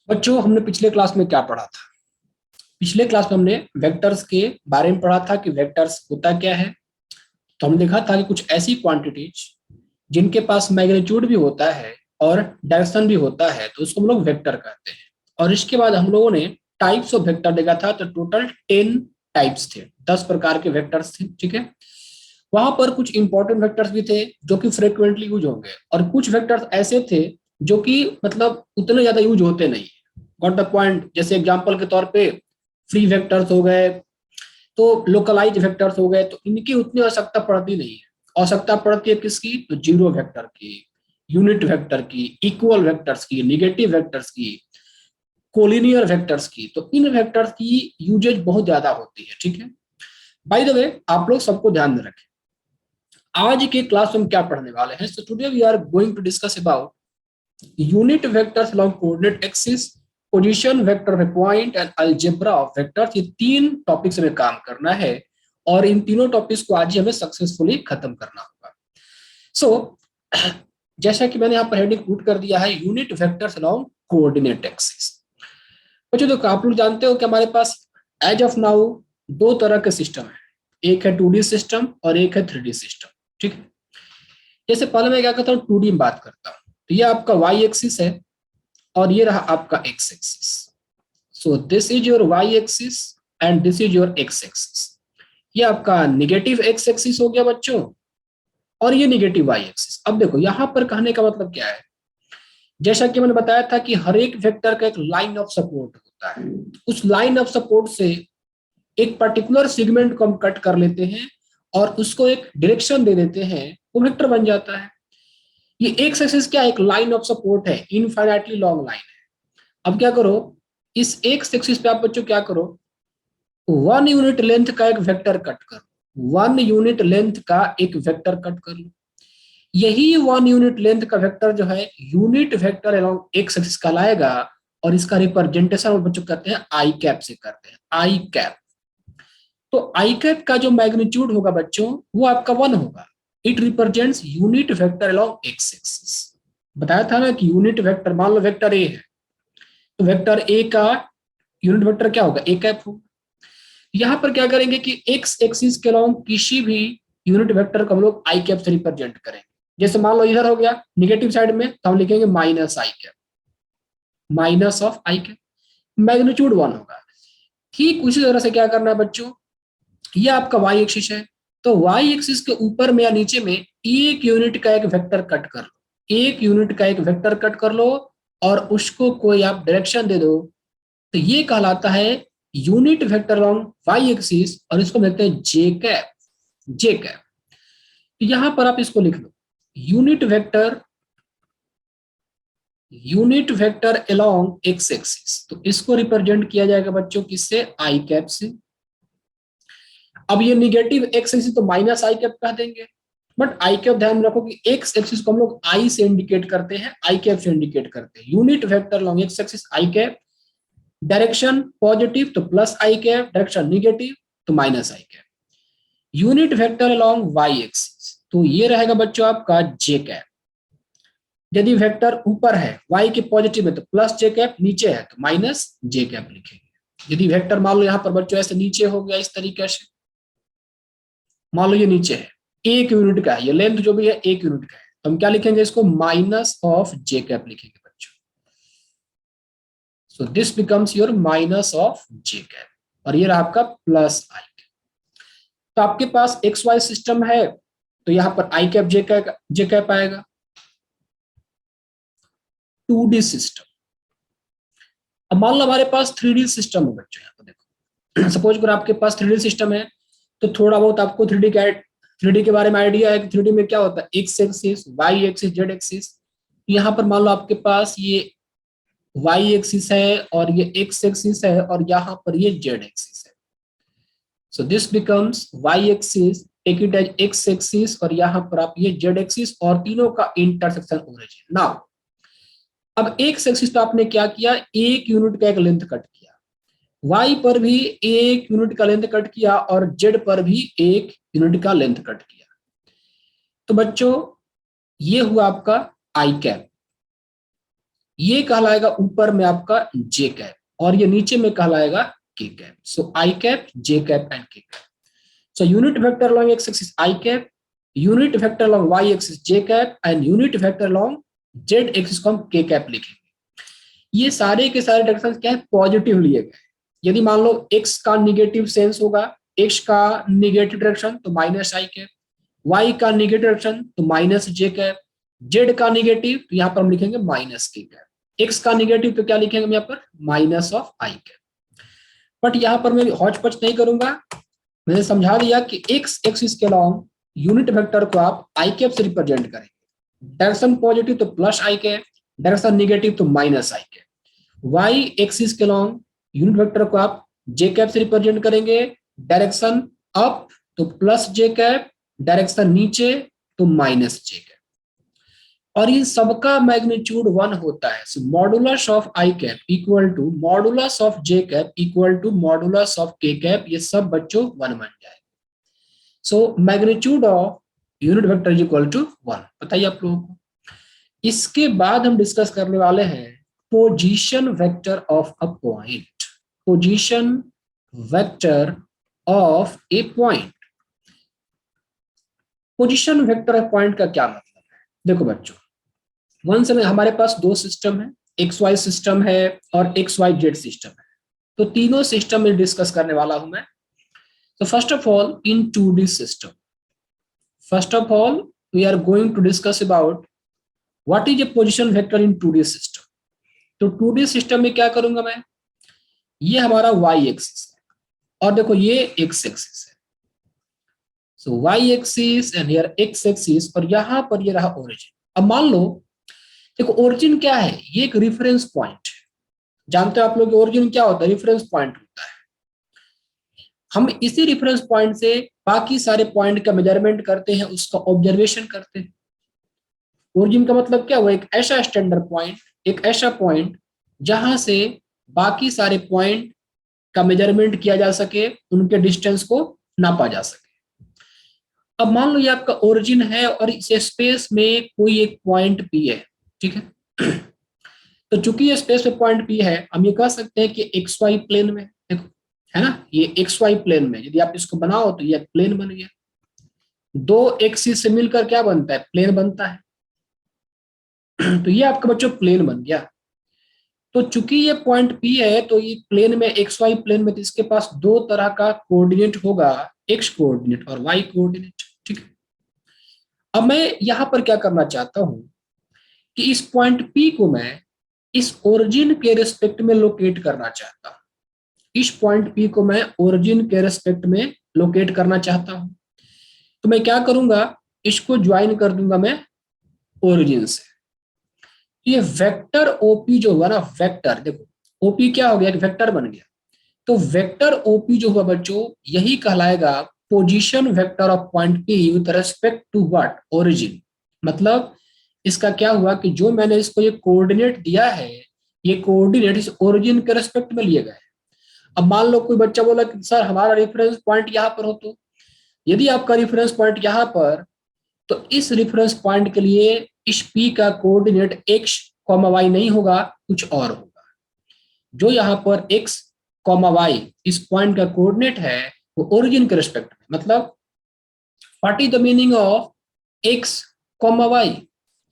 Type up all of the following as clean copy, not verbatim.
बच्चों, हमने पिछले क्लास में क्या पढ़ा था? पिछले क्लास में हमने वेक्टर्स के बारे में पढ़ा था कि वेक्टर्स होता क्या है। तो हमने देखा था कि कुछ ऐसी क्वांटिटीज जिनके पास मैग्नीट्यूड भी होता है और डायरेक्शन भी होता है, तो उसको हम लोग वेक्टर कहते हैं। और इसके बाद हम लोगों ने टाइप्स ऑफ वेक्टर देखा था, तो टोटल 10 टाइप्स थे, 10 प्रकार के वेक्टर्स थे। ठीक है, वहां पर कुछ इंपॉर्टेंट वेक्टर्स भी थे जो कि फ्रिक्वेंटली यूज होंगे, और कुछ वेक्टर्स ऐसे थे जो कि मतलब उतने ज्यादा यूज होते नहीं। Got the point? जैसे एग्जांपल के तौर पे फ्री वेक्टर्स हो गए, तो लोकलाइज वेक्टर्स हो गए, तो इनकी उतनी आवश्यकता पड़ती नहीं है। आवश्यकता पड़ती है किसकी? तो जीरो वेक्टर की, यूनिट वेक्टर की, इक्वल वेक्टर्स की, निगेटिव वेक्टर्स की, कोलिनियर वेक्टर्स की। तो इन वेक्टर्स की यूजेज बहुत ज्यादा होती है। ठीक है, बाय द वे, आप लोग सबको ध्यान में रखें, आज के क्लास में हम क्या पढ़ने वाले हैं। So today we are going to discuss about unit vectors along coordinate axis, position vector of point and algebra of vectors. ये 3 टॉपिक्स में काम करना है, और इन तीनों टॉपिक्स को आज ही हमें सक्सेसफुली खत्म करना होगा। सो जैसा कि मैंने यहाँ पर हेडिंग पुट कर दिया है, unit vectors along coordinate axis. बच्चों, तो आप लोग जानते हो कि हमारे पास एज ऑफ नाउ 2 तरह के सिस्टम है। एक है 2D सिस्टम और एक है 3D सिस्टम। ठीक है, जैसे पहले मैं क्या करता हूँ, 2D में बात करता हूँ। तो ये आपका वाई एक्सिस है और ये रहा आपका x axis. So this is your y axis and this is your x axis. ये आपका निगेटिव एक्स एक्सिस हो गया बच्चों, और ये निगेटिव वाई एक्सिस। अब देखो यहाँ पर कहने का मतलब क्या है, जैसा कि मैंने बताया था कि हर एक वेक्टर का एक लाइन ऑफ सपोर्ट होता है। उस लाइन ऑफ सपोर्ट से एक पर्टिकुलर सेगमेंट को हम कट कर लेते हैं और उसको एक डायरेक्शन दे देते हैं, वो वेक्टर बन जाता है। ये एक्स एक्सिस क्या, एक लाइन ऑफ सपोर्ट है, इनफाइनाइटली लॉन्ग लाइन है। अब क्या करो, इस एक्स एक्सिस पे आप बच्चों क्या करो, 1 यूनिट लेंथ का एक वेक्टर कट करो। 1 यूनिट लेंथ का एक वेक्टर कट कर लो। यही 1 यूनिट लेंथ का वेक्टर जो है unit vector along x axis कहलाएगा, और इसका रिप्रेजेंटेशन बच्चों कहते हैं आई कैप से करते हैं, आई कैप। तो आई कैप का जो मैग्नीट्यूड होगा बच्चों, वो आपका 1 होगा। It represents unit vector along x axis. बताया था ना कि यूनिट वेक्टर, मान लो वेक्टर ए है, तो वेक्टर ए का यूनिट वेक्टर क्या होगा? ए कैप होगा। यहां पर क्या करेंगे कि एक्स एक्सिस के अलोंग किसी भी यूनिट वेक्टर को हम लोग आई कैप से रिप्रेजेंट करेंगे। जैसे मान लो इधर हो गया निगेटिव साइड में, तो हम लिखेंगे minus i cap, minus of i cap, magnitude 1 होगा। ठीक उसी तरह से क्या करना है बच्चों, ये आपका वाई एक्सिस है, तो वाई एक्सिस के ऊपर में या नीचे में 1 यूनिट का एक वेक्टर कट कर लो, 1 यूनिट का एक वेक्टर कट कर लो, और उसको कोई आप डायरेक्शन दे दो, तो ये कहलाता है unit vector along y axis, और इसको कहते हैं जे कैप, जे कैप। तो यहां पर आप इसको लिख लो, unit vector, unit vector along x axis, तो इसको रिप्रेजेंट किया जाएगा बच्चों किससे? आई कैप से। अब ये निगेटिव एक्स एक्सिस तो माइनस आई कैप कह देंगे, बट आई कैप ध्यान में रखो कि एक्स एक्सिस को हम लोग आई से इंडिकेट करते हैं, आई कैप से इंडिकेट करते हैं। Unit vector along x axis i cap, direction positive तो plus i cap, direction negative तो minus i cap. Unit vector along y axis, तो ये रहेगा बच्चों आपका जे कैप। यदि वेक्टर ऊपर है वाई के पॉजिटिव में तो प्लस जे कैप, नीचे है तो माइनस जे कैप लिखेंगे। यदि वेक्टर मान लो यहाँ पर बच्चों ऐसे नीचे हो गया इस तरीके से, मान लो ये नीचे है, 1 यूनिट का है, ये लेंथ जो भी है 1 यूनिट का है, तो हम क्या लिखेंगे इसको? माइनस ऑफ जे कैप लिखेंगे बच्चों। सो this becomes your minus of j cap, और ये रहा आपका प्लस आई कैप। तो आपके पास एक्स वाई सिस्टम है, तो यहाँ पर आई कैप जे कैप आएगा। 2D सिस्टम, अब मान लो हमारे पास 3D सिस्टम है बच्चों। यहाँ पर देखो, सपोज अगर आपके पास 3D सिस्टम है, तो थोड़ा बहुत आपको 3D के बारे में आइडिया है कि 3D में क्या होता है, x axis, y axis, z axis. यहाँ पर मान लो आपके पास ये वाई एक्सिस है और ये एक्स एक्सिस है, और यहाँ पर ये जेड एक्सिस है। So this becomes y axis, take it as x axis, और यहाँ पर आप ये जेड एक्सिस, और तीनों का इंटरसेक्शन ओरिजिन। नाउ अब एक्स एक्सिस पे आपने क्या किया, 1 यूनिट का एक लेंथ कट किया, वाई पर भी 1 यूनिट का लेंथ कट किया, और जेड पर भी 1 यूनिट का लेंथ कट किया। तो बच्चों ये हुआ आपका आई कैप, ये कहलाएगा ऊपर में आपका जे कैप और ये नीचे में कहलाएगा k cap. So i cap, j cap and k cap. So unit vector along x axis i cap, unit vector along y axis j cap and unit vector along z axis को हम k cap लिखेंगे. ये सारे के सारे direction क्या है, positive लिए गए. यदि मान लो x का निगेटिव सेंस होगा, x का निगेटिव डायरेक्शन तो माइनस आई कैप, y का निगेटिव डायरेक्शन तो माइनस जे कैप, z का निगेटिव तो यहाँ पर हम लिखेंगे माइनस के कैप, x का निगेटिव तो क्या लिखेंगे हम यहाँ पर minus of i cap. But यहाँ पर मैं हौच पच नहीं करूंगा, मैंने समझा दिया कि x एक्सिस के अलॉन्ग यूनिट वेक्टर को आप आई कैप से रिप्रेजेंट करेंगे. डायरेक्शन पॉजिटिव तो plus i cap, direction negative तो minus i cap. y axis के अलॉन्ग यूनिट वेक्टर को आप जे कैप से रिप्रेजेंट करेंगे. डायरेक्शन अप तो प्लस जे कैप, डायरेक्शन नीचे तो माइनस जे कैप. और ये सबका मैग्नीट्यूड 1 होता है. So modulus of i cap equal to modulus of j cap equal to modulus of k cap. ये सब बच्चों 1 बन जाए. So magnitude of unit vector equal to 1. बताइए आप लोगों को. इसके बाद हम डिस्कस करने वाले हैं position vector of a point. Position vector of A point. Position vector of point का क्या मतलब है? देखो बच्चों, वन समय हमारे पास दो सिस्टम है, एक्स वाई सिस्टम है और एक्स वाई जेड सिस्टम है. तो तीनों सिस्टम में डिस्कस करने वाला हूं मैं. तो first of all in 2D system, first of all we are going to discuss about what is a position vector in 2D system. तो 2D सिस्टम में क्या करूंगा मैं, ये हमारा वाई एक्सिस है और देखो ये एक्स एक्सिस है. So y axis and here x axis और यहां पर ये रहा ओरिजिन. अब मान लो देखो ओरिजिन क्या है, ये एक रेफरेंस पॉइंट. जानते हो आप लोग ओरिजिन क्या होता है? रेफरेंस पॉइंट होता है. हम इसी रेफरेंस पॉइंट से बाकी सारे पॉइंट का मेजरमेंट करते हैं, उसका ऑब्जर्वेशन करते हैं. ओरिजिन का मतलब क्या हुआ, एक ऐसा स्टैंडर्ड पॉइंट, एक ऐसा पॉइंट जहां से बाकी सारे पॉइंट का मेजरमेंट किया जा सके, उनके डिस्टेंस को नापा जा सके. अब मान लो ये आपका ओरिजिन है और इस स्पेस में कोई एक पॉइंट पी है, ठीक है. तो चूंकि ये स्पेस में पॉइंट पी है, हम ये कह सकते हैं कि एक्स वाई प्लेन में, देखो है ना, ये एक्स वाई प्लेन में यदि आप इसको बनाओ तो ये प्लेन बन गया. दो एक्सिस से मिलकर क्या बनता है, प्लेन बनता है. तो ये आपका बच्चों प्लेन बन गया. तो चूंकि ये पॉइंट पी है तो ये प्लेन में, एक्स वाई प्लेन में, तो इसके पास दो तरह का कोऑर्डिनेट होगा, एक्स कोऑर्डिनेट और वाई कोऑर्डिनेट. ठीक है. अब मैं यहां पर क्या करना चाहता हूं कि इस पॉइंट पी को मैं इस ओरिजिन के रिस्पेक्ट में लोकेट करना चाहता हूं. इस पॉइंट पी को मैं ओरिजिन के रिस्पेक्ट में लोकेट करना चाहता हूं. तो मैं क्या करूंगा, इसको ज्वाइन कर दूंगा मैं ओरिजिन से. ये वेक्टर ओपी जो हुआ ना, वेक्टर देखो ओपी क्या हो गया, एक वेक्टर बन गया. तो वेक्टर ओपी जो हुआ बच्चों, यही कहलाएगा position vector of point p with respect to what, origin. मतलब इसका क्या हुआ कि जो मैंने इसको ये कोऑर्डिनेट दिया है, ये कोऑर्डिनेट इस ओरिजिन के रेस्पेक्ट में लिए गए. अब मान लो कोई बच्चा बोला कि सर हमारा रेफरेंस पॉइंट यहाँ पर हो, तो यदि आपका रेफरेंस पॉइंट यहाँ पर, तो इस रेफरेंस पॉइंट के लिए इस पी का कोऑर्डिनेट एक्स कॉमा वाई नहीं होगा, कुछ और होगा. जो यहाँ पर एक्स कॉमा वाई इस पॉइंट का कोऑर्डिनेट है वो ओरिजिन के रेस्पेक्ट में. मतलब what is the meaning of x comma y,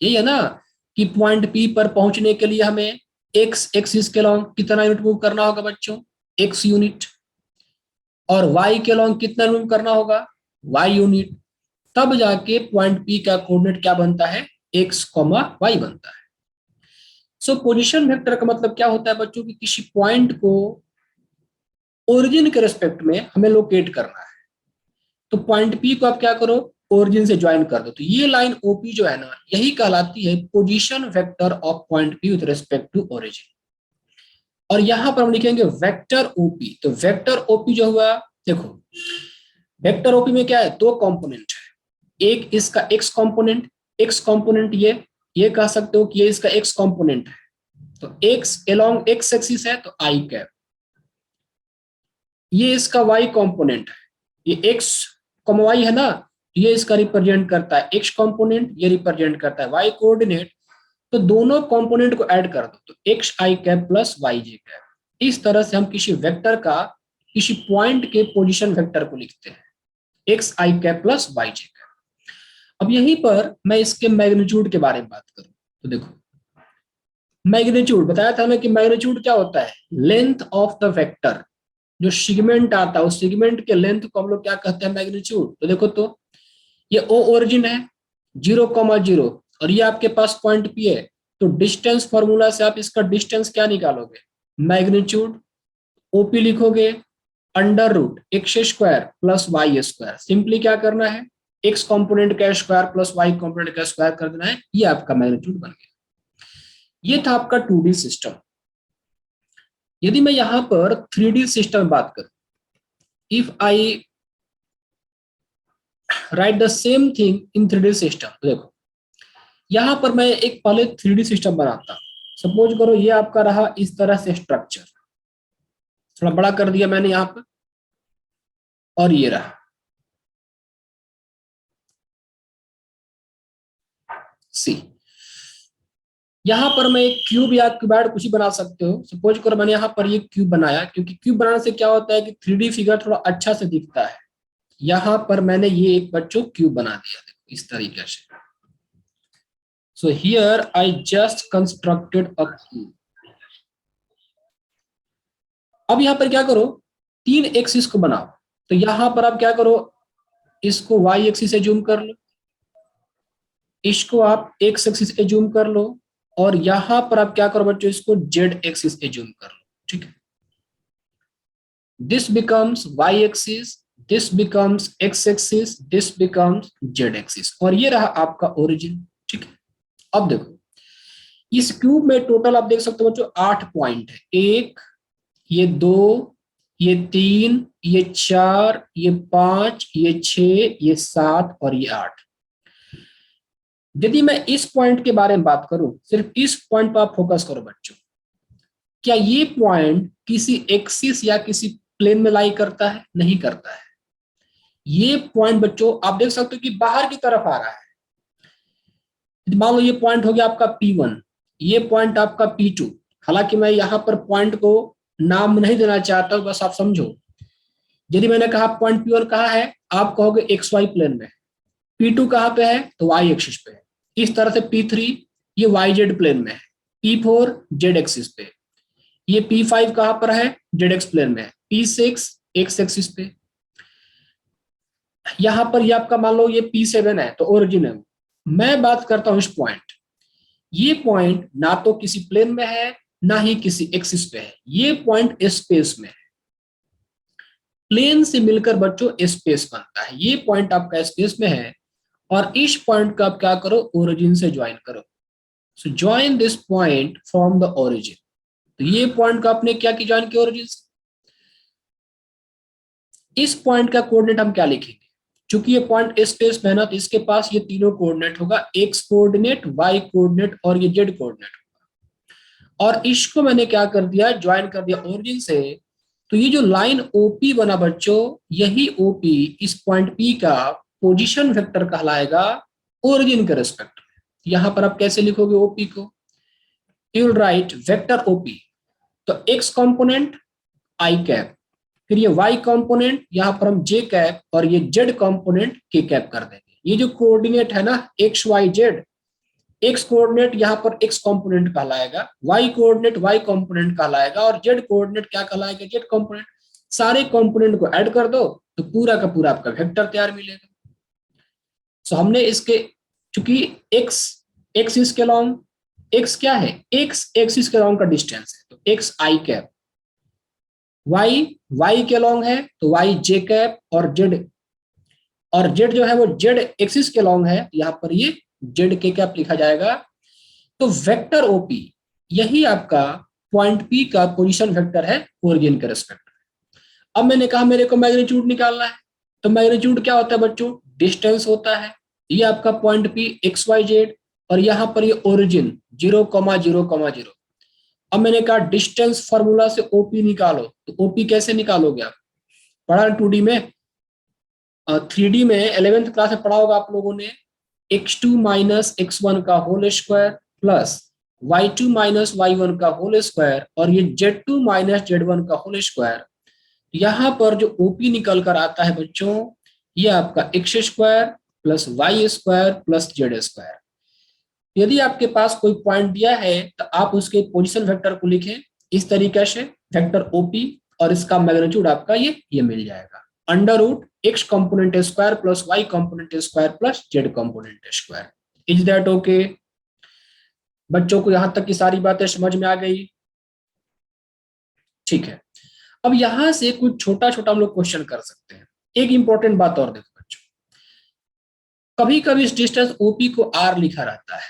यही है ना कि पॉइंट पी पर पहुंचने के लिए हमें एक्स एक्सिस के लॉन्ग कितना यूनिट मूव करना होगा बच्चों, एक्स यूनिट. और वाई के लॉन्ग कितना मूव करना होगा, वाई यूनिट. तब जाके पॉइंट पी का कोऑर्डिनेट क्या बनता है, एक्स कॉमा वाई बनता है. सो पोजीशन वेक्टर का मतलब क्या होता है बच्चों की किसी पॉइंट को ओरिजिन के रेस्पेक्ट में हमें लोकेट करना है. तो पॉइंट पी को आप क्या करो, ओरिजिन से ज्वाइन कर दो. तो ये लाइन ओपी जो है ना, यही कहलाती है position vector of point p with respect to origin. और यहां पर हम लिखेंगे वेक्टर ओपी. तो वेक्टर ओपी जो हुआ, देखो वेक्टर ओपी में क्या है, दो कंपोनेंट है. एक इसका एक्स कंपोनेंट, एक्स कंपोनेंट ये कह सकते हो कि ये इसका एक्स कंपोनेंट है. तो एक्स अलोंग एक्स एक्सिस है तो आई कैप. ये इसका वाई कंपोनेंट है, ये एक्स कॉमा वाई है ना, ये इसका रिप्रेजेंट करता है एक्स कंपोनेंट, ये रिप्रेजेंट करता है वाई कोऑर्डिनेट. तो दोनों कंपोनेंट को ऐड कर दो, तो x i cap plus y j cap. इस तरह से हम किसी वेक्टर का किसी पॉइंट के पोजीशन वेक्टर को लिखते हैं, x i cap plus y j cap. अब यहीं पर मैं इसके मैग्नीट्यूड के बारे में बात करूं, तो देखो मैग्नीट्यूड बताया था हमें कि मैग्नीट्यूड क्या होता है, लेंथ ऑफ द वेक्टर। जो सेगमेंट आता है उस सेगमेंट के लेंथ को हम लोग क्या कहते हैं, मैग्नीट्यूड। तो देखो तो ये ओ ओरिजिन है 0,0 और ये आपके पास पॉइंट पी है, तो डिस्टेंस फॉर्मूला से आप इसका डिस्टेंस क्या निकालोगे, मैग्नीट्यूड। ओपी लिखोगे under root x square plus y square. Simply क्या करना है, एक्स कंपोनेंट का स्क्वायर प्लस वाई कंपोनेंट का स्क्वायर कर देना है, ये आपका मैग्नीट्यूड बन गया। ये था आपका 2D सिस्टम। यदि मैं यहां पर 3D सिस्टम बात करूं, if I right the same thing in 3D system, देखो यहां पर मैं एक पहले 3D सिस्टम बनाता हूं। सपोज करो ये आपका रहा इस तरह से स्ट्रक्चर, थोड़ा बड़ा कर दिया मैंने यहां पर, और ये रहा सी। यहां पर मैं एक क्यूब या क्यूबॉइड कुछ ही बना सकते हो। सपोज करो मैंने यहाँ पर ये क्यूब बनाया, क्योंकि क्यूब बनाने से क्या होता है कि 3D फिगर थोड़ा अच्छा से दिखता है। यहां पर मैंने ये एक बच्चों क्यूब बना दिया, देखो इस तरीके से। So here I just constructed a cube. अब यहाँ पर क्या करो, 3 एक्सिस को बनाओ। तो यहां पर आप क्या करो, इसको वाई एक्सिस से जूम कर लो, इसको आप एक्स एक्सिस से जूम कर लो, और यहां पर आप क्या करो बच्चों, इसको जेड एक्सिस से जूम कर लो। ठीक है, this becomes y axis, this becomes x axis, this becomes z axis, और ये रहा आपका ओरिजिन। ठीक है, अब देखो इस क्यूब में टोटल आप देख सकते हो बच्चों 8 पॉइंट है। 1, ये 2, ये 3, ये 4, ये 5, ये 6, ये 7 और ये 8। यदि मैं इस पॉइंट के बारे में बात करूं, सिर्फ इस पॉइंट पर आप फोकस करो बच्चों, क्या ये पॉइंट किसी एक्सिस या किसी प्लेन में लाई करता है, नहीं करता है। ये पॉइंट बच्चों आप देख सकते हो कि बाहर की तरफ आ रहा है। मान लो ये पॉइंट हो गया आपका P1, ये पॉइंट आपका P2। हालांकि मैं यहां पर पॉइंट को नाम नहीं देना चाहता हूं, बस आप समझो। यदि मैंने कहा पॉइंट P1 कहाँ है, आप कहोगे एक्स वाई प्लेन में। P2 कहाँ पे है, तो वाई एक्सिस पे है। इस तरह से P3 ये वाई जेड प्लेन में है, P4 जेड एक्सिस पे, ये P5 कहां पर है, जेड एक्स प्लेन में है, P6 एक्स एक्सिस पे। यहां पर ये आपका मान लो ये P7 है, तो ओरिजिन है। मैं बात करता हूं इस पॉइंट, ये पॉइंट ना तो किसी प्लेन में है ना ही किसी एक्सिस पे है, ये पॉइंट स्पेस में है। प्लेन से मिलकर बच्चों स्पेस बनता है, ये पॉइंट आपका स्पेस में है, और इस पॉइंट का आप क्या करो, ओरिजिन से ज्वाइन करो। सो join this point from the origin. तो ये पॉइंट का आपने क्या की, ज्वाइन किया ओरिजिन से। इस पॉइंट का कोऑर्डिनेट हम क्या लिखेंगे, चूंकि ये पॉइंट स्पेस में है ना, तो इसके पास ये तीनों कोऑर्डिनेट होगा, एक्स कोऑर्डिनेट, वाई कोऑर्डिनेट और ये जेड कोऑर्डिनेट होगा। और इसको मैंने क्या कर दिया, ज्वाइन कर दिया ओरिजिन से। तो ये जो लाइन ओपी बना बच्चों, यही ओपी इस पॉइंट पी का पोजीशन वेक्टर कहलाएगा ओरिजिन के रेस्पेक्ट में। यहां पर आप कैसे लिखोगे ओपी को, you will write vector OP. तो एक्स कंपोनेंट आई कैप, फिर ये y कंपोनेंट यहां पर हम j कैप, और ये z कंपोनेंट k कैप कर देंगे। ये जो कोऑर्डिनेट है ना x y z, x coordinate यहां पर x कंपोनेंट कहलाएगा, y कोऑर्डिनेट y कंपोनेंट कहलाएगा, और z कोऑर्डिनेट क्या कहलाएगा, z कंपोनेंट। सारे कंपोनेंट को ऐड कर दो तो पूरा का पूरा आपका वेक्टर तैयार मिलेगा। सो हमने इसके, चूंकि x एक्सिस के लॉन्ग, x क्या है, x एक्सिस के लॉन्ग का डिस्टेंस है, तो x i कैप, y के लॉन्ग है तो y j कैप, और z जो है वो z एक्सिस के लॉन्ग है, यहां पर ये z k कैप लिखा जाएगा। तो वेक्टर ओपी यही आपका पॉइंट P का पोजीशन वेक्टर है ओरिजिन के रेस्पेक्ट में। अब मैंने कहा मेरे को मैग्नीट्यूड निकालना है, तो मैग्नीट्यूड क्या होता है बच्चों, डिस्टेंस होता है। ये आपका point P x y z, और यहां पर ये ओरिजिन 0,0,0। अब मैंने कहा डिस्टेंस फार्मूला से ओपी निकालो, तो ओपी कैसे निकालोगे आप, पढ़ा 2D में, 3D में 11th क्लास में पढ़ा होगा आप लोगों ने, x2 - x1 का whole square plus y2 minus y1 का होल स्क्वायर और ये z2 माइनस z1 का होल स्क्वायर। यहां पर जो ओपी निकल कर आता है बच्चों, ये आपका x square plus y square plus z square. यदि आपके पास कोई पॉइंट दिया है तो आप उसके पोजीशन वेक्टर को लिखें इस तरीके से, वेक्टर ओपी, और इसका मैग्नीट्यूड आपका ये मिल जाएगा, under root x component square plus y component square plus z component square. Is that okay? बच्चों को यहां तक की सारी बातें समझ में आ गई? ठीक है। अब यहां से कुछ छोटा छोटा हम लोग क्वेश्चन कर सकते हैं। एक इंपॉर्टेंट बात और देखो बच्चों, कभी कभी इस डिस्टेंस ओपी को आर लिखा रहता है,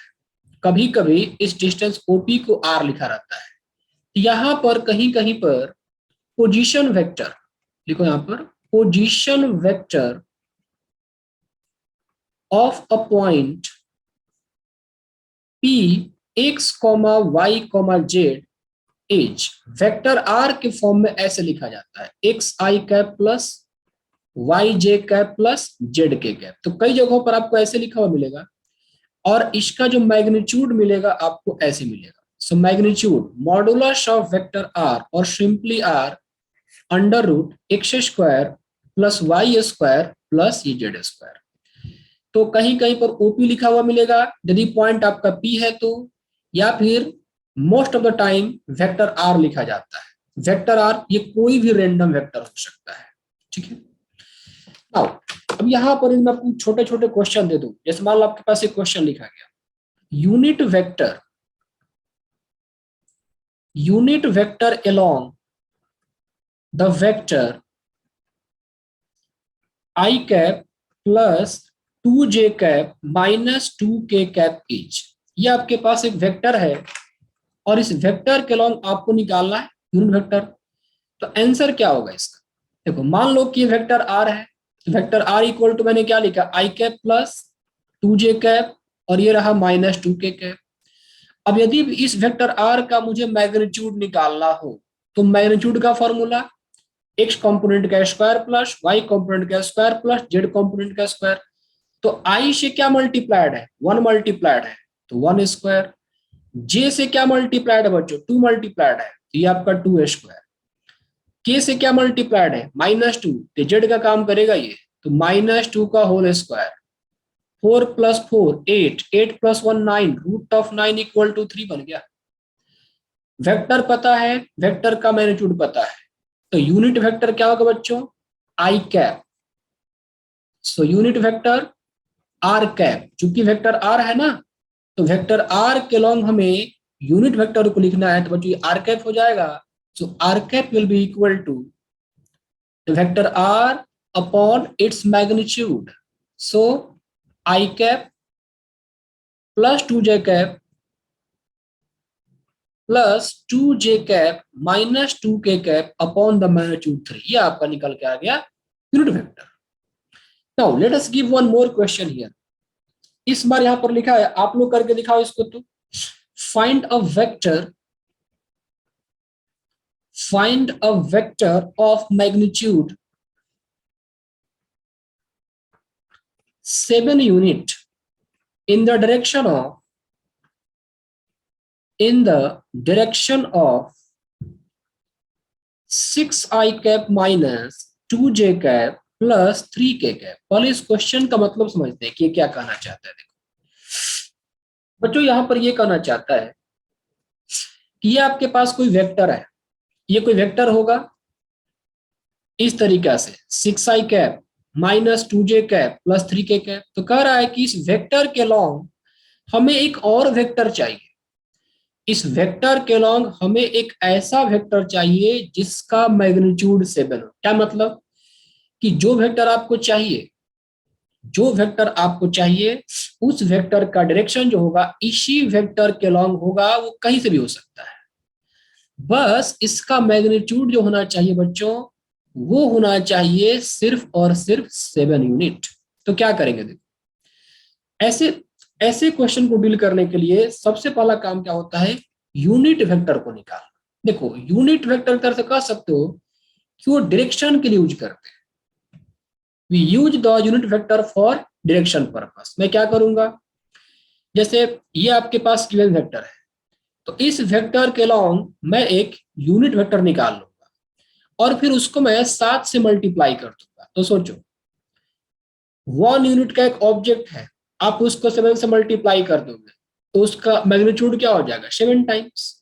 कभी कभी इस डिस्टेंस ओपी को आर लिखा रहता है। यहां पर कहीं कहीं पर पोजीशन वेक्टर लिखो, यहां पर position vector of a point p x comma y comma z is vector r के फॉर्म में ऐसे लिखा जाता है, x i cap plus y j cap plus z k cap. तो कई जगहों पर आपको ऐसे लिखा हुआ मिलेगा, और इसका जो मैग्नीट्यूड मिलेगा आपको ऐसे मिलेगा। So magnitude modulus of vector r और simply r under root x square plus y square plus ये जेड स्क्वायर। तो कहीं कहीं पर ओपी लिखा हुआ मिलेगा यदि पॉइंट आपका पी है तो, या फिर most of the time vector r लिखा जाता है। वेक्टर आर ये कोई भी रैंडम वेक्टर हो सकता है, ठीक है। नाउ अब यहां पर मैं आपको छोटे छोटे क्वेश्चन दे दूं, जैसे मान लो आपके पास एक क्वेश्चन लिखा गया, unit vector along the vector I cap plus 2j cap minus 2k cap etch. ये आपके पास एक वेक्टर है और इस वेक्टर के अलोंग आपको निकालना है यूनिट वेक्टर। तो आंसर क्या होगा इसका? देखो मान लो कि वेक्टर आर है, वेक्टर आर इक्वल टू मैंने क्या लिखा, आई कैप प्लस 2j कैप और ये रहा माइनस 2k कैप। अब यदि इस वेक्टर आर का मुझे मैग्नीट्यूड निकालना हो तो मैग्नीट्यूड का फॉर्मूला एक्स कंपोनेंट का स्क्वायर प्लस वाई कंपोनेंट का स्क्वायर प्लस जेड कंपोनेंट का स्क्वायर। तो आई से क्या मल्टीप्लाइड है, 1 मल्टीप्लाइड है तो 1 स्क्वायर। जे से क्या मल्टीप्लाइड है बच्चों, 2 मल्टीप्लाइड है तो ये आपका 2 स्क्वायर। के से क्या मल्टीप्लाइड है, -2, तो जेड का काम करेगा ये, तो -2 का होल स्क्वायर। 4 + 4 8, 8 + 1 9, √9 = 3 बन गया। वेक्टर पता है, वेक्टर का मैग्नीट्यूड पता है, तो यूनिट वेक्टर क्या होगा बच्चों, i cap. So unit vector r cap, चूंकि वेक्टर आर है ना, तो वेक्टर आर के लॉन्ग हमें यूनिट वेक्टर को लिखना है, तो बच्चों आर कैप हो जाएगा। So r cap will be equal to vector r upon its magnitude. So i cap plus 2j cap plus 2j cap minus 2k cap upon the magnitude 3। ये आपका निकल के आ गया unit vector. Now let us give one more question here. इस बार यहां पर लिखा है, आप लोग करके दिखाओ इसको। तो find a vector of magnitude 7 unit in the direction of 6i cap minus 2j cap plus 3k cap. पहले इस क्वेश्चन का मतलब समझते हैं कि ये क्या कहना चाहता है। देखो बच्चों यहां पर ये कहना चाहता है कि ये आपके पास कोई वेक्टर है, ये कोई वेक्टर होगा इस तरीका से 6i cap minus 2j cap plus 3k cap. तो कह रहा है कि इस वेक्टर के लॉन्ग हमें एक और वेक्टर चाहिए, इस वेक्टर के लॉन्ग हमें एक ऐसा वेक्टर चाहिए जिसका मैग्नीट्यूड 7 हो। क्या मतलब कि जो वेक्टर आपको चाहिए उस वेक्टर का डायरेक्शन जो होगा इसी वेक्टर के लॉन्ग होगा, वो कहीं से भी हो सकता है, बस इसका मैग्नीट्यूड जो होना चाहिए बच्चों वो होना चाहिए सिर्फ और सिर्फ 7 यूनिट। तो क्या करेंगे, देखो ऐसे क्वेश्चन को डील करने के लिए सबसे पहला काम क्या होता है, यूनिट वेक्टर को निकालना। देखो यूनिट वेक्टर तरह से कह सकते हो कि वो डायरेक्शन के लिए यूज करते हैं, we use the unit vector for direction purpose. मैं क्या करूंगा, जैसे ये आपके पास गिवन वेक्टर है, तो इस वेक्टर के लॉन्ग मैं एक यूनिट वेक्टर निकाल लूंगा और फिर उसको मैं 7 से मल्टीप्लाई कर दूंगा। तो सोचो 1 यूनिट का एक ऑब्जेक्ट है, आप उसको 7 से मल्टीप्लाई कर दोगे तो उसका मैग्नीट्यूड क्या हो जाएगा, 7 टाइम्स।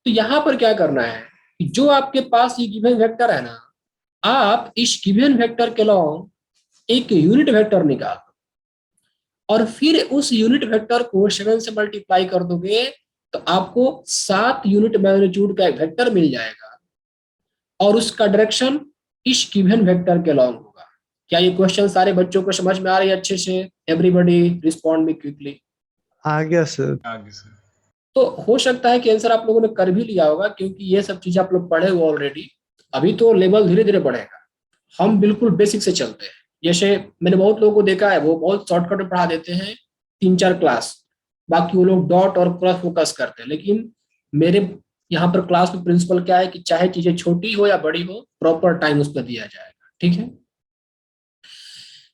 तो यहां पर क्या करना है, जो आपके पास ये गिवन वेक्टर है ना, आप इस गिवन वेक्टर के लॉन्ग एक यूनिट वेक्टर निकालो और फिर उस यूनिट वेक्टर को 7 से मल्टीप्लाई कर दोगे तो आपको 7 यूनिट मैग्नीट्यूड का एक वेक्टर मिल जाएगा और उसका डायरेक्शन इस गिवन वेक्टर के लॉन्ग होगा। क्या ये क्वेश्चन सारे बच्चों को समझ में आ रही है अच्छे से? Everybody respond me quickly. आ गया सर। आगे सर। तो हो सकता है कि आंसर आप लोगों ने कर भी लिया होगा, क्योंकि ये सब चीजें आप लोग पढ़े हुए ऑलरेडी। अभी तो लेवल धीरे धीरे बढ़ेगा, हम बिल्कुल बेसिक से चलते हैं। जैसे मैंने बहुत लोगों को देखा है, वो बहुत शॉर्टकट में पढ़ा देते हैं 3-4 क्लास, बाकी वो लोग डॉट और क्रॉस फोकस करते हैं। लेकिन मेरे यहाँ पर क्लास में प्रिंसिपल क्या है कि चाहे चीजें छोटी हो या बड़ी हो, प्रॉपर टाइम उस पर दिया जाएगा, ठीक है।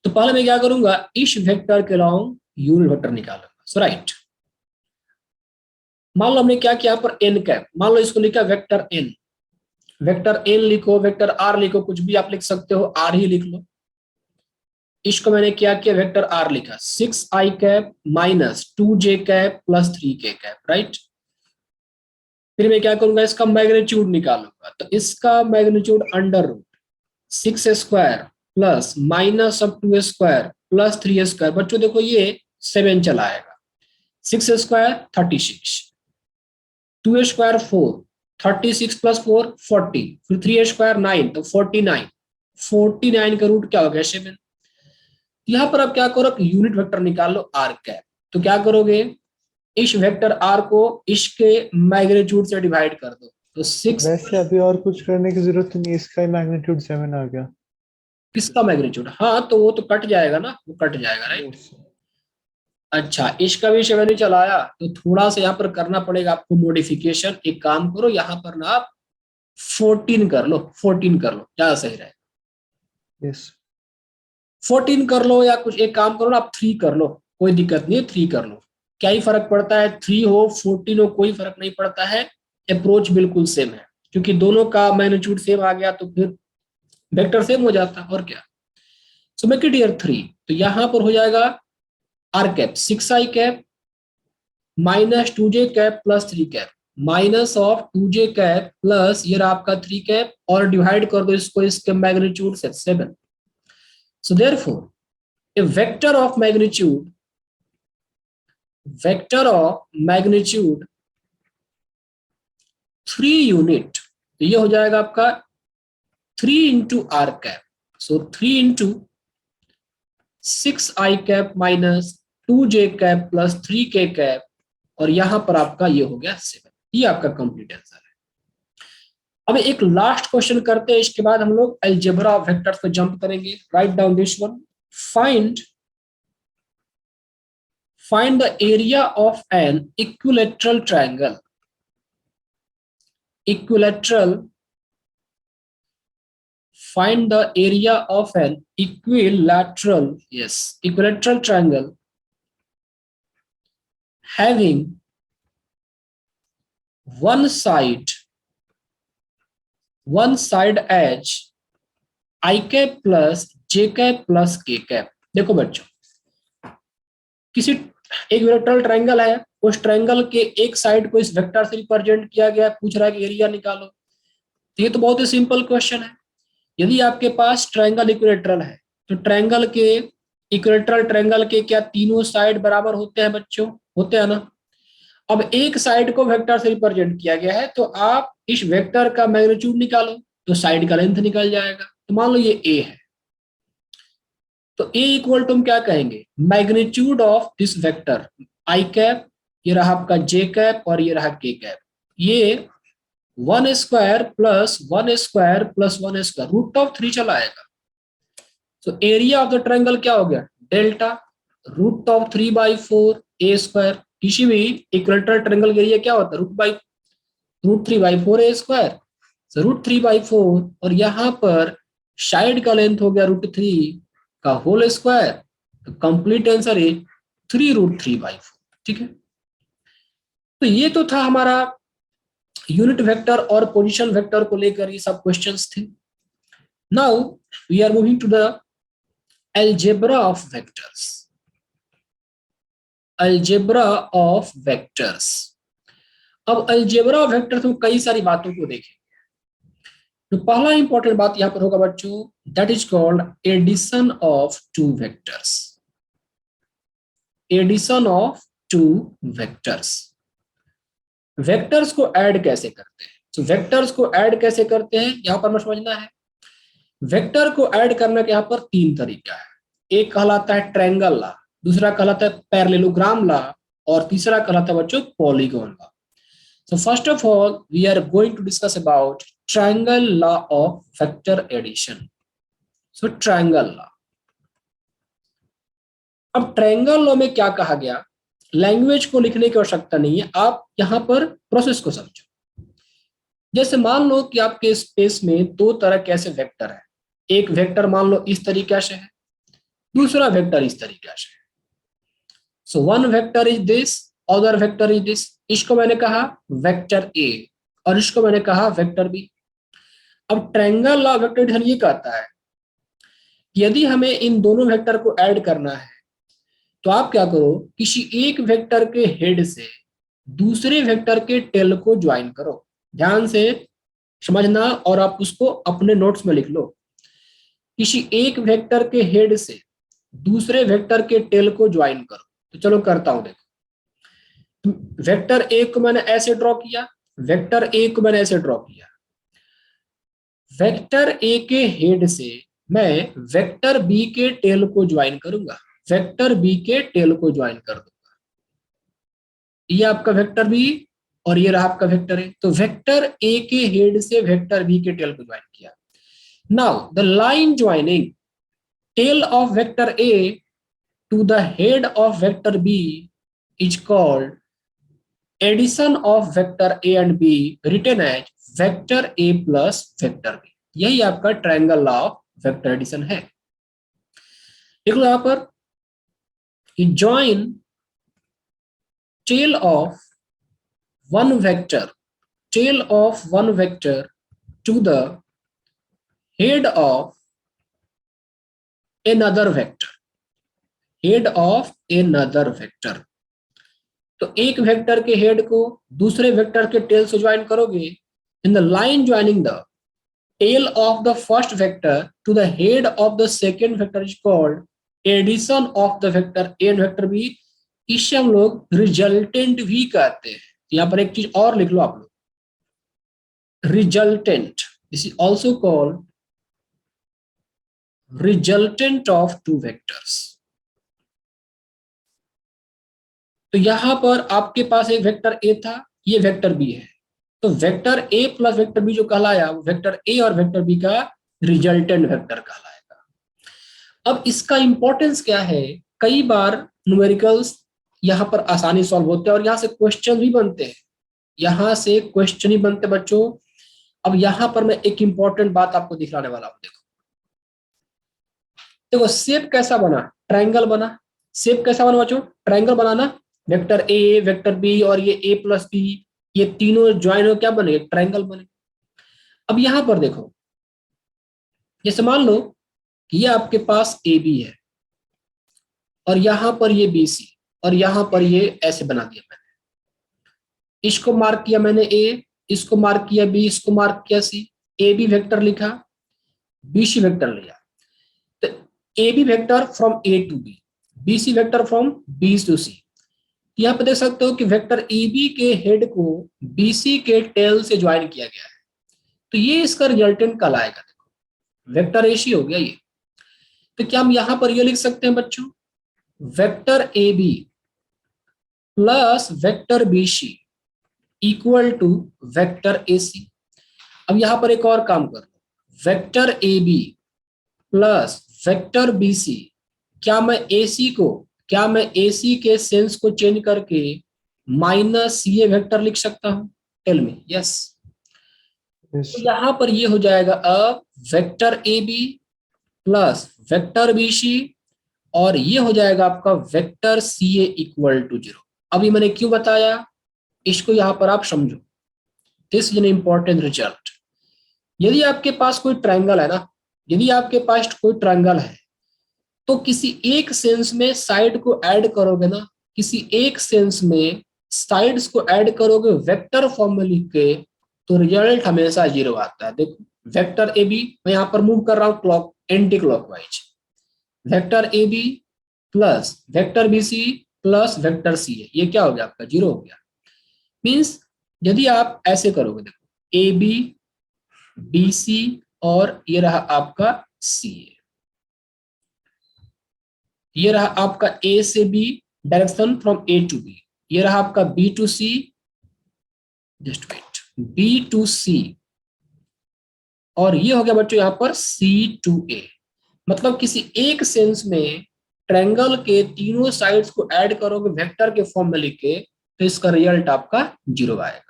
तो पहले मैं क्या करूंगा, इस वेक्टर के लॉन्ग यूनिट वेक्टर निकालूंगा। सो राइट, मान लो हमने क्या किया पर एन कैप, मान लो इसको लिखा वेक्टर एन। वेक्टर एन लिखो, वेक्टर आर लिखो, कुछ भी आप लिख सकते हो, आर ही लिख लो। इसको मैंने क्या किया, वेक्टर आर लिखा, 6i cap minus 2j cap plus 3k cap, right. फिर मैं क्या करूंगा, इसका मैग्नीट्यूड निकालूंगा। तो इसका magnitude under root 6 square plus minus of 2 square plus 3 square. बच्चों देखो ये 7 चला आएगा, 6 स्क्वायर 36, 2 स्क्वायर 4, 36 प्लस 4 40, फिर 3 स्क्वायर 9, तो 49, 49 का रूट क्या हो गया, 7। यहां पर आप क्या करो, यूनिट वेक्टर निकाल लो आर कैप। तो क्या करोगे, इस वेक्टर आर को इसके मैग्नीट्यूड से डिवाइड कर दो, तो 6। वैसे अभी और कुछ करने की जरूरत नहीं, इसका ही मैग्नीट्यूड 7 आ गया। किसका मैग्नीट्यूड? हाँ तो वो तो कट जाएगा ना, वो कट जाएगा, राइट। Yes. अच्छा, इसका भी 7 ही चला आया, तो थोड़ा सा यहाँ पर करना पड़ेगा आपको मॉडिफिकेशन। एक काम करो, यहाँ पर ना आप 14 कर लो, 14 कर लो, ज्यादा सही रहेगा। Yes. 14 कर लो, या कुछ एक काम करो ना, आप 3 कर लो, कोई दिक्कत नहीं है, 3 कर लो। क्या ही फर्क पड़ता है, 3 हो 14 हो, कोई फर्क नहीं पड़ता है। अप्रोच बिल्कुल सेम है, क्योंकि दोनों का मैग्नीट्यूड सेम आ गया तो फिर वेक्टर सेम हो जाता है, और क्या। सो मेक इट हियर 3, तो यहां पर हो जाएगा r cap 6i cap minus 2j cap plus 3 cap, minus of 2j cap plus ये रहा आपका 3 कैप, और डिवाइड कर दो इसको इसके मैग्नीट्यूड से 7। So therefore a vector of magnitude 3 unit, तो ये हो जाएगा आपका 3 into r cap. So 3 into 6i cap minus 2j cap plus 3k cap, और यहां पर आपका ये हो गया 7। ये आपका कंप्लीट आंसर है। अब एक लास्ट क्वेश्चन करते हैं, इसके बाद हम लोग अलजेब्रा ऑफ वेक्टर्स पे जंप करेंगे। Write down this one, find the area of an equilateral triangle. Find the area of an equilateral triangle having one side edge i cap plus j cap plus k cap। देखो बच्चों, किसी एक vector triangle है, उस triangle के एक side को इस वेक्टर से रिप्रेजेंट किया गया, पूछ रहा है कि एरिया निकालो। तो ये तो बहुत ही सिंपल क्वेश्चन है। यदि आपके पास ट्रायंगल इक्विलेटरल है, तो ट्रायंगल के इक्विलेटरल ट्रायंगल के क्या तीनों साइड बराबर होते हैं बच्चों? होते हैं ना। अब एक साइड को वेक्टर से रिप्रेजेंट किया गया है, तो आप इस वेक्टर का मैग्नीट्यूड निकालो, तो साइड का लेंथ निकल जाएगा। तो मान लो ये ए है, तो ए इक्वल टू हम क्या कहेंगे, magnitude of this vector I cap, ये रहा आपका जे कैप और ये रहा के कैप। ये 1 square plus 1 square plus 1 square, root of 3 चला आएगा। तो एरिया ऑफ द ट्रायंगल क्या हो गया, delta root of 3/4 a square. किसी भी इक्विलेटरल ट्रायंगल का एरिया क्या होता है, रूट 3/4 ए स्क्वायर। रूट 3/4, और यहाँ पर साइड का लेंथ हो गया √3 का होल स्क्वायर। तो कंप्लीट आंसर है 3 √3/4। ठीक है, तो ये तो था हमारा यूनिट वेक्टर और पोजीशन वेक्टर को लेकर ये सब क्वेश्चंस थे। Now we are moving to the algebra of vectors. Algebra of vectors. अब अलजेब्रा ऑफ वेक्टर्स में कई सारी बातों को देखें। तो पहला इंपॉर्टेंट बात यहां पर होगा बच्चों, that is called addition of two vectors. Addition of two vectors. Vectors को ऐड कैसे करते हैं? तो वेक्टर्स को ऐड कैसे करते हैं यहां पर हमें समझना है। वेक्टर को ऐड करने के यहां पर तीन तरीका है। एक कहलाता है ट्रायंगल लॉ, दूसरा कहलाता है पैरेललोग्राम लॉ, और तीसरा कहलाता है बच्चों polygon law. So first of all, we are going to discuss about triangle law of vector addition. So triangle law. अब ट्रायंगल लॉ में क्या कहा गया, लैंग्वेज को लिखने की आवश्यकता नहीं है, आप यहां पर प्रोसेस को समझो। जैसे मान लो कि आपके स्पेस में दो तरह के ऐसे वेक्टर है। एक वेक्टर मान लो इस तरीके से है, दूसरा वेक्टर इस तरीके से है। So one vector is this, other vector is this. इसको मैंने कहा वेक्टर ए और इसको मैंने कहा वेक्टर बी। अब ट्रायंगल लॉ वेक्टर एडिशन ये कहता है कि यदि हमें इन दोनों वेक्टर को ऐड करना है तो आप क्या करो, किसी एक वेक्टर के हेड से दूसरे वेक्टर के टेल को ज्वाइन करो। ध्यान से समझना और आप उसको अपने नोट्स में लिख लो। किसी एक वेक्टर के हेड से दूसरे वेक्टर के टेल को ज्वाइन करो। तो चलो करता हूं, देखो वेक्टर ए को मैंने ऐसे ड्रॉ किया, वेक्टर ए को मैंने ऐसे ड्रॉ किया। वेक्टर ए के हेड से मैं वेक्टर बी के टेल को ज्वाइन करूंगा, वेक्टर बी के टेल को ज्वाइन कर दूंगा। ये आपका वेक्टर बी और ये रहा आपका वेक्टर ए। तो वेक्टर ए के हेड से वेक्टर बी के टेल को ज्वाइन किया। Now the line joining tail of vector a to the head of vector B is called addition of vector A and b written as vector A plus vector B. यही आपका triangle law of vector addition है। देख लो यहां पर, join tail of one vector to the head of another vector, तो एक vector के head को दूसरे वेक्टर के टेल से ज्वाइन करोगे। In the line joining the tail of the first vector to the head of the second vector is called addition of the vector A and vector B. इसे हम लोग resultant भी कहते हैं। यहां पर एक चीज और लिख लो आप लोग, resultant. This is also called resultant of two vectors. तो यहां पर आपके पास एक वेक्टर ए था, ये वेक्टर बी है, तो वेक्टर ए प्लस वेक्टर बी जो कहलाया वो वेक्टर ए और वेक्टर बी का रिजल्टेंट वेक्टर कहलाएगा। अब इसका इंपॉर्टेंस क्या है, कई बार न्यूमेरिकल्स यहां पर आसानी सॉल्व होते हैं और यहां से क्वेश्चन भी बनते हैं, यहां से क्वेश्चन ही बनते बच्चों। अब यहां पर मैं एक इंपॉर्टेंट बात आपको दिखलाने वाला हूं। देखो देखो शेप कैसा बना, ट्रायंगल बना। शेप कैसा बना बच्चों, ट्रायंगल बनाना। वेक्टर ए वेक्टर बी और ये ए प्लस बी, ये तीनों ज्वाइन हो क्या बने, ट्रायंगल बने। अब यहां पर देखो, जैसे मान लो कि ये आपके पास ए बी है और यहां पर ये बी सी और यहां पर ये ऐसे बना दिया मैंने। इसको मार्क किया मैंने ए, इसको मार्क किया बी, इसको मार्क किया सी। ए बी वेक्टर लिखा, बी सी वेक्टर लिया। तो A B vector from A to B, B C vector from B to C. यहां पर देख सकते हो कि वेक्टर ए बी के हेड को बी सी के टेल से ज्वाइन किया गया है, तो ये इसका रिजल्टेंट कहलाएगा। देखो वेक्टर ए सी हो गया ये। तो क्या हम यहां पर ये लिख सकते हैं बच्चों, vector A B plus vector B C equal to vector A C. अब यहां पर एक और काम कर लो, vector A B plus vector B C. क्या मैं ए सी के सेंस को चेंज करके माइनस ये वेक्टर लिख सकता हूं? Tell me yes. तो यहां पर ये हो जाएगा अब vector A B plus vector B C और ये हो जाएगा आपका vector C A equal to 0। अभी मैंने क्यों बताया, इसको यहां पर आप समझो। This is an important result. यदि आपके पास कोई ट्रायंगल है ना, यदि आपके पास कोई ट्रायंगल है, तो किसी एक सेंस में साइड को ऐड करोगे ना, किसी एक सेंस में साइड्स को ऐड करोगे वेक्टर फॉर्म में लिख के, तो रिजल्ट हमेशा 0 आता है। देखो वेक्टर ए बी, मैं यहां पर मूव कर रहा हूं clock anti clockwise, vector A B plus vector B C plus vector C है, ये क्या हो गया आपका 0 हो गया। मीन्स यदि आप ऐसे करोगे, देखो ए बी बी सी और ये रहा आपका सी, ये रहा आपका ए से B direction from A to B, ये रहा आपका B to C, just wait, B to C, और ये हो गया बच्चों यहाँ पर सी टू ए। मतलब किसी एक सेंस में ट्रायंगल के तीनों साइड्स को ऐड करोगे वेक्टर के फॉर्म में लिख के, तो इसका रिजल्ट आपका 0 आएगा।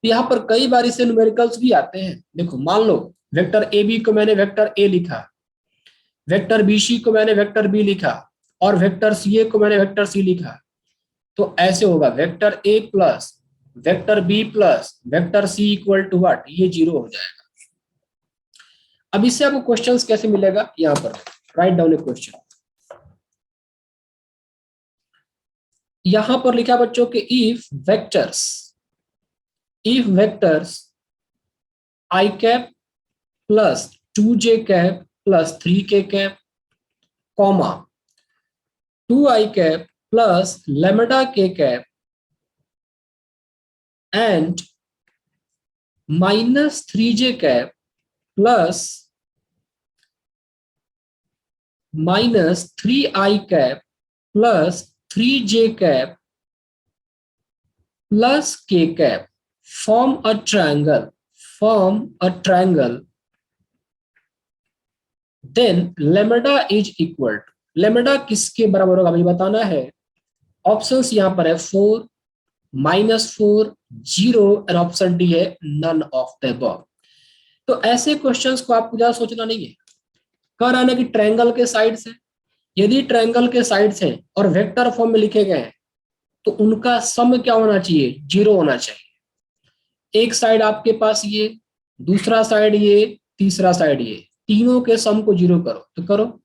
यहाँ पर कई बार इसे न्यूमेरिकल्स भी आते हैं। देखो मान लो वेक्टर ए बी को मैंने वेक्टर ए लिखा, वेक्टर बी सी को मैंने वेक्टर बी लिखा, और वेक्टर सी ए को मैंने वेक्टर सी लिखा, तो ऐसे होगा vector A plus vector B plus vector C equal to what, ये 0 हो जाएगा। अब इससे आपको क्वेश्चंस कैसे मिलेगा, यहां पर राइट डाउन ए क्वेश्चन। यहां पर लिखा बच्चों के if vectors I cap plus 2j cap plus 3k cap comma 2i cap plus lambda k cap and minus 3j cap plus minus 3i cap plus 3j cap plus k cap form a triangle, then lambda is equal to, lambda किसके बराबर होगा मुझे बताना है। Options यहां पर है 4, -4, 0 और ऑप्शन डी है नन ऑफ द अबव। तो ऐसे क्वेश्चंस को आपको ज्यादा सोचना नहीं है। कह रहा है कि ट्रायंगल के साइड्स है, यदि ट्रायंगल के साइड्स हैं और वेक्टर फॉर्म में लिखे गए हैं, तो उनका सम क्या होना चाहिए, 0 होना चाहिए। एक साइड आपके पास ये, दूसरा साइड ये, तीसरा साइड ये, तीनों के सम को 0 करो, तो करो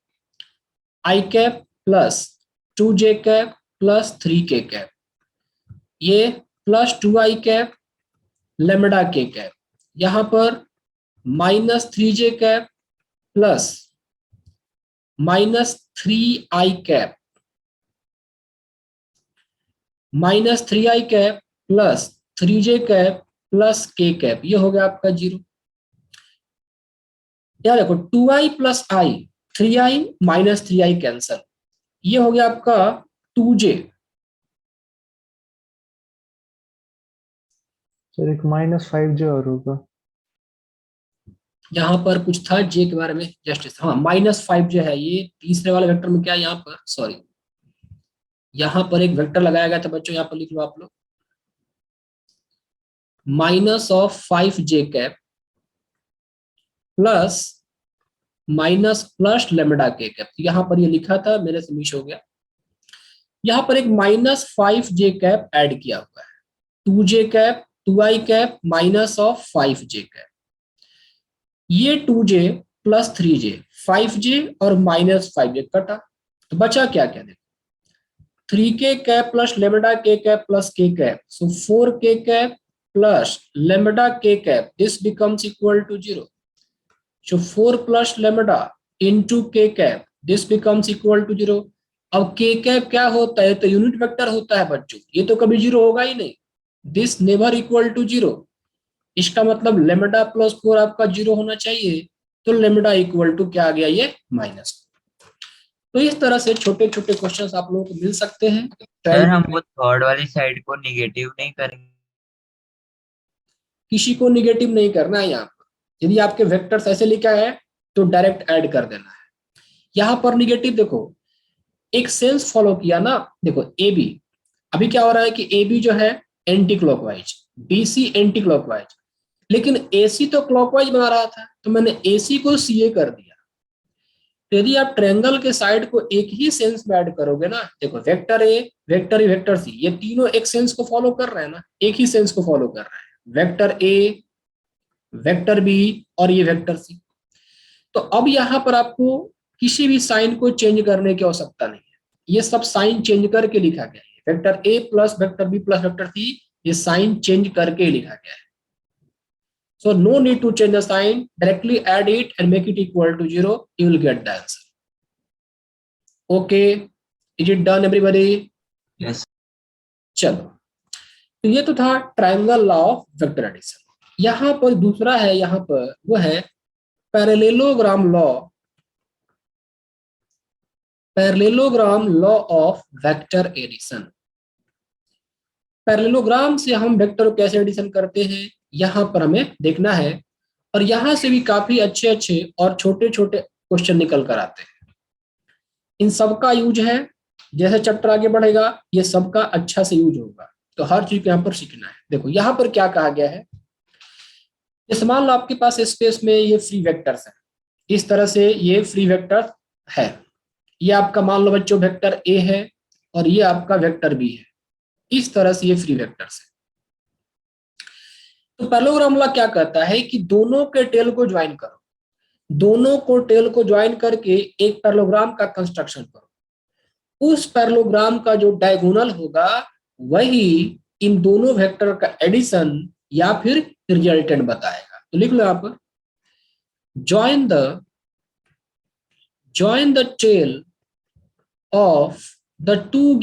i cap plus 2j cap plus 3k cap, ये plus 2i cap lambda k cap, यहां पर minus 3j cap plus minus 3i cap minus 3i cap plus 3j cap plus k cap, ये हो गया आपका 0। यार देखो 2i plus i, 3i minus 3i cancel, ये हो गया आपका 2j। सर एक -5j और होगा, यहाँ पर कुछ था j के बारे में, जस्ट हाँ -5j है, ये तीसरे वाले वेक्टर में क्या है, यहाँ पर सॉरी, यहाँ पर एक वेक्टर लगाया गया था बच्चों, यहाँ पर लिख लो आप लोग, minus of 5j cap plus minus plus lambda k cap, यहाँ पर ये लिखा था मेरे से मिस हो गया। यहाँ पर एक -5j कैप ऐड किया हुआ है, 2j cap 2i cap minus of 5j cap, ये 2j प्लस 3j 5j और माइनस 5j कटा, तो बचा क्या क्या, देखो 3k cap plus lambda k cap plus k cap, so 4k cap plus lambda k cap, this becomes equal to 0। So 4 plus lambda into k cap, this becomes equal to 0। अब k cap क्या होता है, तो unit vector होता है बच्चों, ये तो कभी 0 होगा ही नहीं, दिस नेवर इक्वल टू 0। इसका मतलब lambda प्लस 4 आपका 0 होना चाहिए, तो lambda इक्वल टू क्या आ गया, ये माइनस। तो इस तरह से छोटे छोटे क्वेश्चंस आप लोगों को मिल सकते हैं। सर हम वो थर्ड वाली साइड को निगेटिव नहीं करेंगे, किसी को निगेटिव नहीं करना है यहाँ पर, यदि आपके वेक्टर्स ऐसे लिखा है तो डायरेक्ट ऐड कर देना है। यहाँ पर निगेटिव देखो, एक सेंस फॉलो किया ना, देखो ए बी, अभी क्या हो रहा है कि ए बी जो है anti clockwise, B C anti clockwise, लेकिन ए सी तो क्लॉकवाइज बना रहा था, तो मैंने ए सी को सी ए कर दिया। तो यदि आप ट्रायंगल के साइड को एक ही सेंस में ऐड करोगे ना, देखो vector A, vector E, vector C, ये तीनों एक सेंस को फॉलो कर रहे हैं ना, एक ही सेंस को फॉलो कर रहे हैं, वेक्टर ए, वेक्टर बी और ये वेक्टर सी। तो अब यहां पर आपको किसी भी साइन को चेंज करने की आवश्यकता नहीं है, ये सब साइन चेंज करके लिखा गया है। वेक्टर ए plus vector B plus vector C, ये साइन चेंज करके लिखा गया है। So no need to change the sign, directly add it and make it equal to 0, you will get the answer. Okay, is it done everybody? Yes. चलो, तो ये तो था triangle law of vector addition. यहां पर दूसरा है, यहां पर वो है parallelogram law, parallelogram law of vector addition. Parallelogram से हम वेक्टर को कैसे एडिशन करते हैं यहां पर हमें देखना है, और यहां से भी काफी अच्छे अच्छे और छोटे छोटे क्वेश्चन निकल कर आते हैं। इन सब का यूज है, जैसे चैप्टर आगे बढ़ेगा ये सबका अच्छा से यूज होगा, तो हर चीज को यहाँ पर सीखना है। देखो यहाँ पर क्या कहा गया है, जैसे मान लो आपके पास स्पेस में ये फ्री वेक्टर्स है, इस तरह से ये फ्री वेक्टर है, ये आपका मान लो बच्चों वेक्टर ए है और ये आपका वेक्टर बी है, इस तरह से ये फ्री वेक्टर्स है। तो पैरेललोग्राम लॉ क्या कहता है कि दोनों के टेल को ज्वाइन करो, दोनों को टेल को ज्वाइन करके एक पैरेललोग्राम का कंस्ट्रक्शन करो, उस पैरेललोग्राम का जो डायगोनल होगा वही इन दोनों वेक्टर का एडिशन या फिर रिजल्टेंट बताएगा। तो लिख लो यहाँ पर, join the tail of the two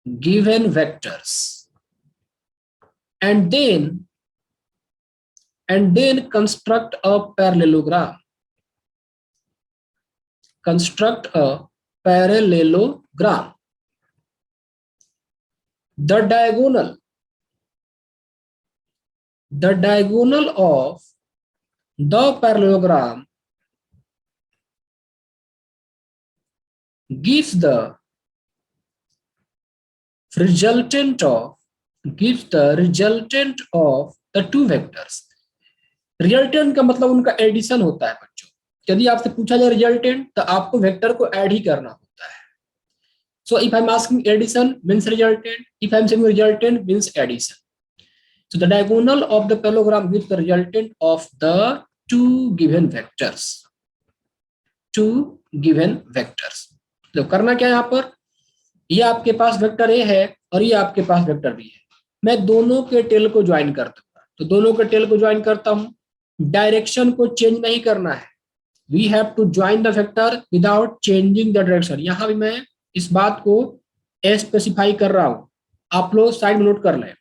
given vectors and then construct a parallelogram. The diagonal of the parallelogram gives the resultant of the two vectors. Resultant का मतलब उनका एडिशन होता है बच्चों। यदि आपसे पूछा जाए रिजल्टेंट तो आपको वेक्टर को ऐड ही करना होता है। So if I'm asking addition means resultant, if I'm saying resultant means addition. So the diagonal of the parallelogram gives the resultant of the two given vectors. तो करना क्या है यहाँ पर, ये आपके पास वेक्टर ए है और ये आपके पास वेक्टर बी है, मैं दोनों के टेल को ज्वाइन कर दूंगा। तो दोनों के टेल को ज्वाइन करता हूं, डायरेक्शन को चेंज नहीं करना है, we have to join the vector without changing the direction. यहां भी मैं इस बात को स्पेसिफाई कर रहा हूं, आप लोग साइड में नोट कर लें।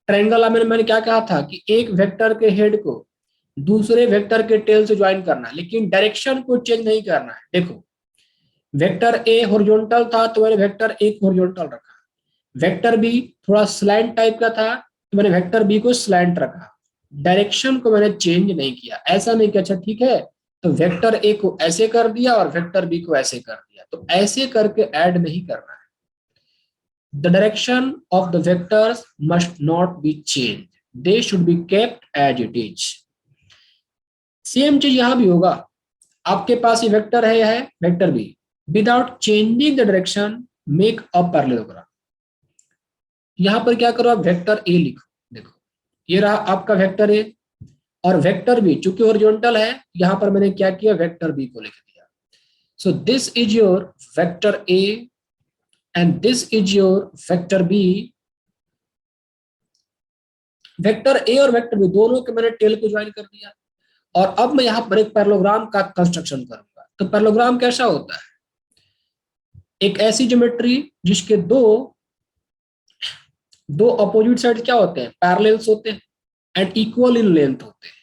ट्रायंगल में मैंने क्या कहा था कि एक वेक्टर के हेड को दूसरे वेक्टर के टेल से ज्वाइन करना है, लेकिन डायरेक्शन को चेंज नहीं करना है। देखो वेक्टर ए हॉरिजॉन्टल था तो मैंने वेक्टर ए को हॉरिजॉन्टल रखा, वेक्टर बी थोड़ा स्लैंट टाइप का था तो मैंने वेक्टर बी को स्लैंट रखा, डायरेक्शन को मैंने चेंज नहीं किया। ऐसा नहीं कि अच्छा ठीक है तो वेक्टर ए को ऐसे कर दिया और वेक्टर बी को ऐसे कर दिया, तो ऐसे करके ऐड नहीं करना है। The direction of the vectors must not be changed, they should be kept as it is. Same चीज यहां भी होगा, आपके पास ये वेक्टर है vector B, without changing the direction make a parallelogram. यहां पर क्या करो, आप वेक्टर ए लिखो, देखो ये रहा आपका वेक्टर ए और वेक्टर बी, चूंकि हॉरिजॉन्टल है यहां पर मैंने क्या किया वेक्टर बी को लिख दिया। So this is your vector A and this is your vector B. Vector A और वेक्टर बी दोनों के मैंने टेल को ज्वाइन कर दिया और अब मैं यहां पर एक पैरेललोग्राम का कंस्ट्रक्शन करूंगा। तो पैरेललोग्राम कैसा होता है, एक ऐसी ज्योमेट्री जिसके दो अपोजिट साइड क्या होते हैं, पैरेलल्स होते हैं एंड इक्वल इन लेंथ होते हैं।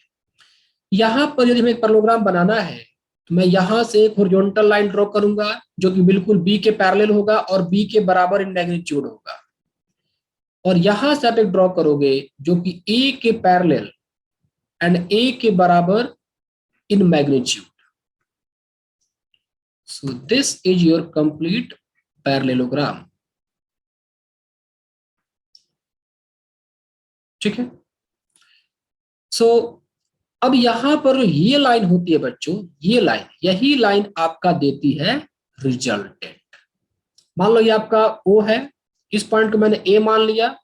यहां पर यदि हमें एक पैरेललोग्राम बनाना है तो मैं यहां से एक हॉरिजॉन्टल लाइन ड्रॉ करूंगा जो कि बिल्कुल बी के पैरेलल होगा और बी के बराबर इन मैग्नीट्यूड होगा, और यहां से आप एक ड्रॉ करोगे जो कि ए के पैरेलल एंड ए के बराबर in magnitude. So this is your complete parallelogram. ठीक है, सो अब यहां पर ये लाइन होती है बच्चों, ये लाइन, यही लाइन आपका देती है रिजल्टेंट। मान लो ये आपका ओ है, इस पॉइंट को मैंने ए मान लिया,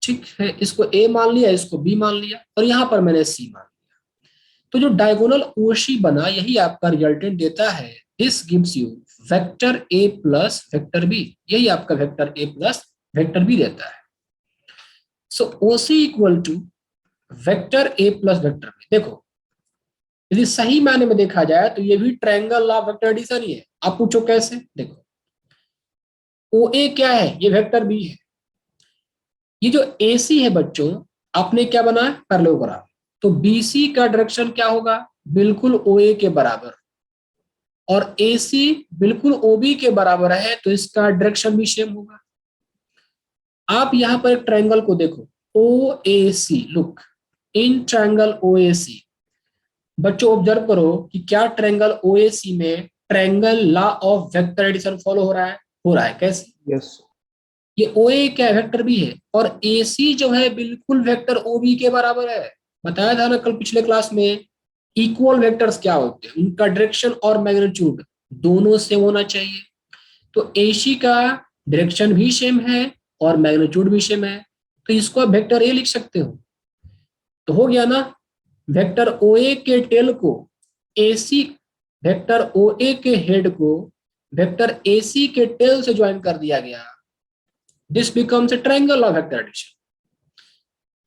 ठीक है, इसको ए मान लिया, इसको बी मान लिया, और यहां पर मैंने सी मान लिया। तो जो डायगोनल ओशी बना यही आपका रिजल्टेंट देता है। This gives you vector A plus vector B, यही आपका वेक्टर ए प्लस वेक्टर बी देता है। So OC equal to vector A plus vector B. देखो यदि सही मायने में देखा जाए तो ये भी ट्रायंगल ऑफ वेक्टर एडिशन ही है। आप पूछो कैसे, देखो ओ ए क्या है, ये वेक्टर बी है। ये जो ए सी है बच्चों, आपने क्या बनाया, पैरेललोग्राम, तो बीसी का डायरेक्शन क्या होगा, बिल्कुल ओ ए के बराबर, और ए सी बिल्कुल ओ बी के बराबर है, तो इसका डायरेक्शन भी सेम होगा। आप यहां पर एक ट्रायंगल को देखो, ओ A C, look in triangle O A सी। बच्चों ऑब्जर्व करो कि क्या ट्रायंगल ओ ए सी में triangle law of vector addition follow हो रहा है, हो रहा है। कैसे, यस ये ओ ए क्या है, वेक्टर बी है, और ए सी जो है बिल्कुल वेक्टर ओ बी के बराबर है। बताया था ना कल पिछले क्लास में, इक्वल वेक्टर्स क्या होते हैं, उनका डायरेक्शन और मैग्नीट्यूड दोनों सेम होना चाहिए। तो ए सी का डायरेक्शन भी सेम है और मैग्नीट्यूड भी सेम है, तो इसको आप वेक्टर ए लिख सकते हो। तो हो गया ना, वेक्टर ओ ए के टेल को ए सी, वेक्टर ओ ए के हेड को वेक्टर ए सी के टेल से ज्वाइन कर दिया गया। This becomes a triangle of vector addition.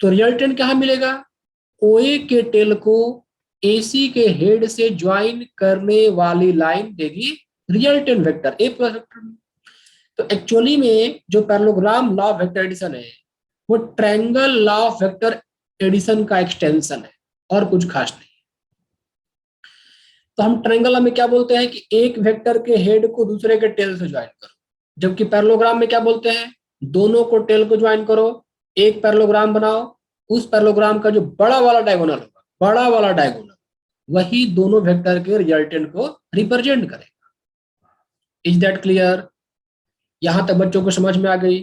तो रिजल्टेंट क्या मिलेगा, ओ ए के टेल को ए सी के हेड से ज्वाइन करने वाली लाइन देगी रिजल्टेंट वेक्टर ए प्लस वेक्टर बी। तो एक्चुअली में जो parallelogram law of vector addition है वो triangle law of vector addition का एक्सटेंशन है और कुछ खास नहीं। तो हम ट्रायंगल में क्या बोलते हैं कि एक वेक्टर के हेड को दूसरे के टेल से ज्वाइन करो, जबकि पैरेललोग्राम में क्या बोलते हैं, दोनों को टेल को ज्वाइन करो, एक पैरेललोग्राम बनाओ, उस पैरेललोग्राम का जो बड़ा वाला डायगोनल होगा, बड़ा वाला डायगोनल, वही दोनों वेक्टर के रिजल्टेंट को रिप्रेजेंट करेगा। इज दैट क्लियर, यहां तक बच्चों को समझ में आ गई।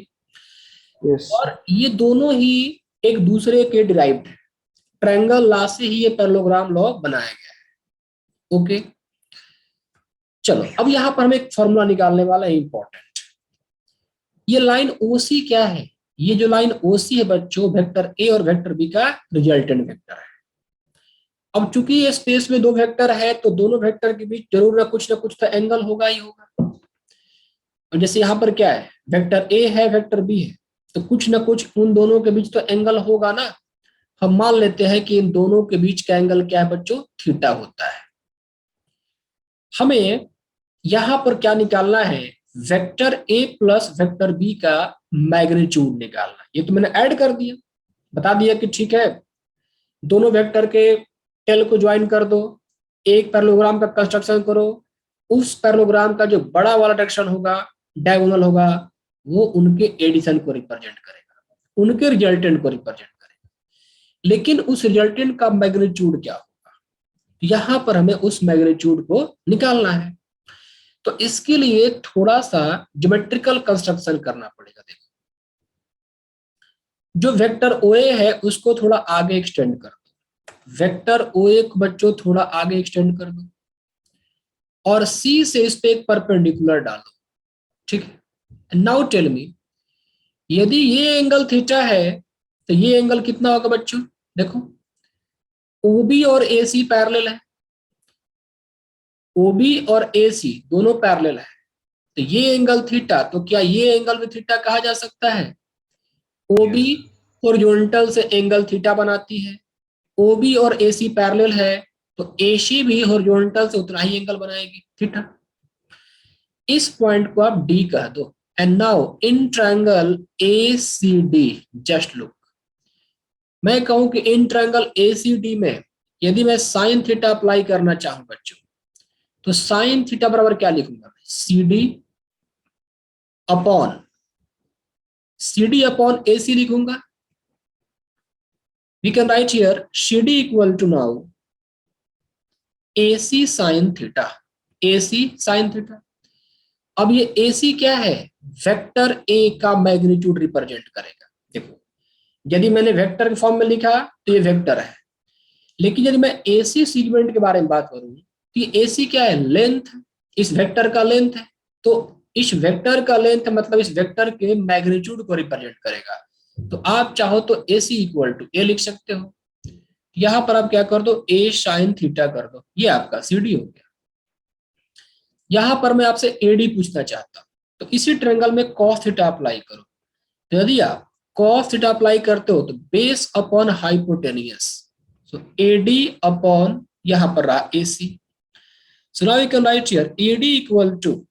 यस और ये दोनों ही एक दूसरे के डिराइव्ड है, ट्रायंगल लॉ से ही ये पैरेललोग्राम लॉ बनाया गया है। ओके चलो, अब यहां पर हम एक फॉर्मूला निकालने वाला है इंपॉर्टेंट। ये लाइन ओसी क्या है, ये जो लाइन ओसी है बच्चों, वेक्टर ए और वेक्टर बी का रिजल्टेंट वेक्टर है। अब चूंकि ये स्पेस में दो वेक्टर है तो दोनों वेक्टर के बीच जरूर ना कुछ तो एंगल होगा ही होगा। और जैसे यहाँ पर क्या है, वेक्टर ए है वेक्टर बी है, तो कुछ ना कुछ उन दोनों के बीच तो एंगल होगा ना। हम मान लेते हैं कि इन दोनों के बीच का एंगल क्या है बच्चों, थीटा होता है। हमें यहां पर क्या निकालना है, वेक्टर ए प्लस वेक्टर बी का मैग्नीट्यूड निकालना। ये तो मैंने ऐड कर दिया, बता दिया कि ठीक है दोनों वेक्टर के टेल को ज्वाइन कर दो, एक पैरेललोग्राम का कंस्ट्रक्शन करो, उस पैरेललोग्राम का जो बड़ा वाला डायरेक्शन होगा, डायगोनल होगा, वो उनके एडिशन को रिप्रेजेंट करेगा, उनके रिजल्टेंट को रिप्रेजेंट करेगा। लेकिन उस रिजल्टेंट का मैग्नीट्यूड क्या होगा, यहां पर हमें उस मैग्नीट्यूड को निकालना है। तो इसके लिए थोड़ा सा ज्योमेट्रिकल कंस्ट्रक्शन करना पड़ेगा। देखो जो वेक्टर ओ ए है उसको थोड़ा आगे एक्सटेंड कर दो, वेक्टर ओ ए को बच्चों थोड़ा आगे एक्सटेंड कर दो, और सी से इस पे एक परपेंडिकुलर डालो, ठीक है। नाउ टेल मी, यदि ये एंगल थीटा है तो ये एंगल कितना होगा बच्चों, देखो ओबी और ए सी पैरेलल है, ओबी और ए सी दोनों पैरेलल है, तो ये एंगल थीटा, तो क्या ये एंगल भी थीटा कहा जा सकता है। ओबी हॉरिजॉन्टल से एंगल थीटा बनाती है, ओबी और एसी पैरेलल है, तो एसी भी हॉरिजॉन्टल से उतना ही एंगल बनाएगी, थीटा। इस पॉइंट को आप डी कह दो। And now in triangle ACD, just look, मैं कहूं कि इन ट्रायंगल एसीडी में यदि मैं साइन थीटा अप्लाई करना चाहूं बच्चों, तो साइन थीटा बराबर क्या लिखूंगा, C D upon A C लिखूंगा। We can write here C D equal to now A C sine theta, A C sine theta. अब ये ए सी क्या है, वेक्टर ए का मैग्नीट्यूड रिप्रेजेंट करेगा। देखो यदि मैंने वेक्टर के फॉर्म में लिखा तो ये वेक्टर है, लेकिन यदि मैं एसी सीगमेंट के बारे में बात करूं तो ये एसी क्या है, लेंथ, इस वेक्टर का लेंथ है। तो इस वेक्टर का लेंथ मतलब इस वेक्टर के मैग्नीट्यूड को रिप्रेजेंट करेगा। तो आप चाहो तो एसी इक्वल टू ए लिख सकते हो, यहां पर आप क्या कर दो, ए साइन थीटा कर दो, ये आपका सीडी हो गया। यहां पर मैं आपसे एडी पूछना चाहता हूं, तो इसी ट्रायंगल में कॉस थीटा अप्लाई करो। तो यदि आप कॉस थीटा अप्लाई करते हो तो base upon hypotenuse, so AD upon यहां पर रहा AC. So now you can write here AD equal to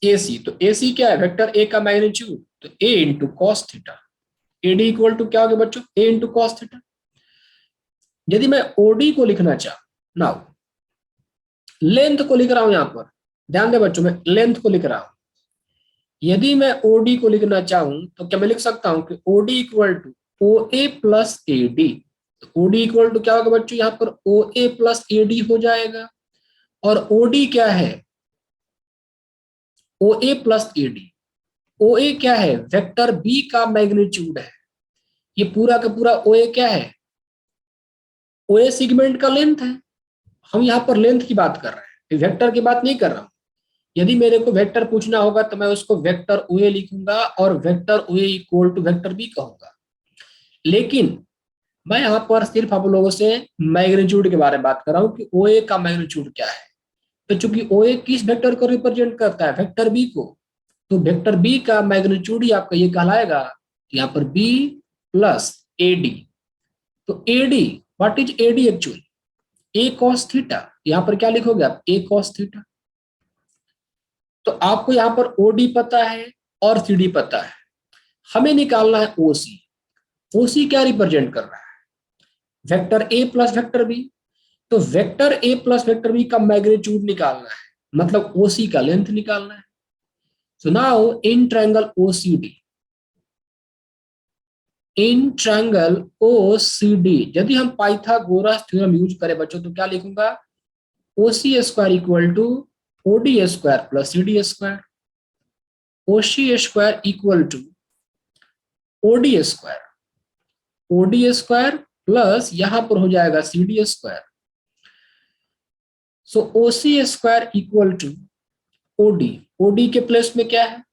AC. तो एसी क्या है, वेक्टर ए का मैग्नीट्यूड, तो A into cos theta. AD equal to क्या हो गया बच्चों, ए इंटू कॉस थीटा। यदि मैं ओडी को लिखना चाहूं, नाउ लेंथ को लिख रहा हूं, यहां पर ध्यान दे बच्चों, मैं लेंथ को लिख रहा हूं। यदि मैं ओडी को लिखना चाहूं तो क्या मैं लिख सकता हूं कि OD equal to O A plus A D. तो ओडी इक्वल टू क्या होगा बच्चों, यहां पर ओ ए प्लस ए डी हो जाएगा। और ओडी क्या है, ओ ए प्लस ए डी। ओ ए क्या है, वेक्टर बी का मैग्नीट्यूड है। ये पूरा का पूरा ओ ए क्या है, ओ ए सेगमेंट का लेंथ है। हम यहाँ पर लेंथ की बात कर रहे हैं, वेक्टर की बात नहीं कर रहा हूं। यदि मेरे को वेक्टर पूछना होगा तो मैं उसको वेक्टर ओ ए लिखूंगा और vector O A equal to vector B कहूंगा। लेकिन मैं यहाँ पर सिर्फ आप लोगों से मैग्नीट्यूड के बारे में बात कर रहा हूँ कि ओ ए का मैग्नीट्यूड क्या है। तो चूंकि ओ ए किस वेक्टर को रिप्रेजेंट करता है, वेक्टर बी को, तो वेक्टर बी का मैग्नीट्यूड ही आपका ये कहलाएगा। यहाँ पर बी प्लस ए डी। तो A D, what is A D actually, A cos theta. यहाँ पर क्या लिखोगे आप, ए कॉस थीटा। तो आपको यहाँ पर ओडी पता है और सीडी पता है, हमें निकालना है ओसी। ओसी क्या रिप्रेजेंट कर रहा है, वेक्टर ए प्लस वेक्टर बी। तो वेक्टर ए प्लस वेक्टर बी का मैग्नीट्यूड निकालना है, मतलब ओसी का लेंथ निकालना है। So now in triangle OCD, in triangle OCD यदि हम पाइथागोरस थ्योरम यूज करें बच्चों तो क्या लिखूंगा, OC square equal to OD square plus CD square. OC square equal to OD square, OD square plus यहां पर हो जाएगा CD square. So OC square equal to OD, OD के प्लेस में क्या है,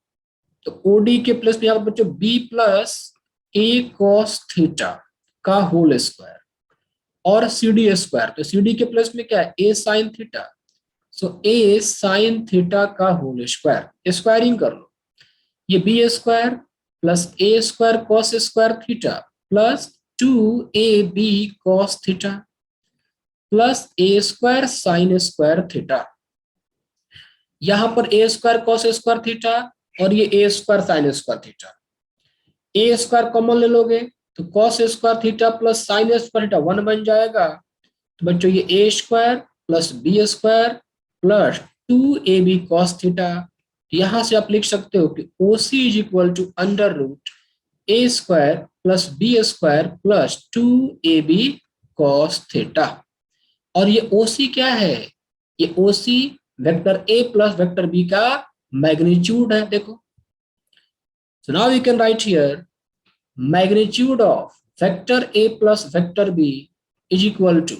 तो ओडी के प्लेस में यहां पर बच्चों B plus A cos theta का होल स्क्वायर और सीडी स्क्वायर। तो सीडी के प्लेस में क्या है, A sine theta. So A sine theta का होल स्क्वायर, स्क्वायरिंग कर लो, ये B square plus A square cos square theta plus 2ab cos theta plus A square sine square theta. यहां पर A square cos square theta और ये A square sine square theta, A square common ले लोगे तो cos square theta plus sine square theta 1 बन जाएगा। तो बच्चों ये A square plus B square plus 2ab cos theta. यहां से आप लिख सकते हो कि OC is equal to under root A square plus B square plus 2ab cos theta. और ये ओसी क्या है, ये ओसी वेक्टर ए प्लस वेक्टर बी का मैग्नीट्यूड है। देखो, so now we can write here magnitude of vector A plus vector B is equal to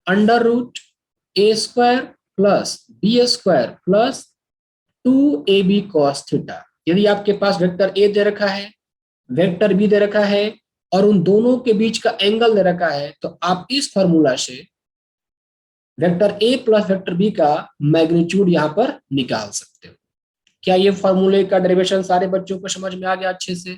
under root A square plus B square plus 2ab cos theta. यदि आपके पास vector A दे रखा है, vector B दे रखा है और उन दोनों के बीच का एंगल दे रखा है, तो आप इस फॉर्मूला से वेक्टर ए प्लस वेक्टर बी का मैग्नीट्यूड यहां पर निकाल सकते हो। क्या ये फॉर्मूले का डेरिवेशन सारे बच्चों को समझ में आ गया अच्छे से?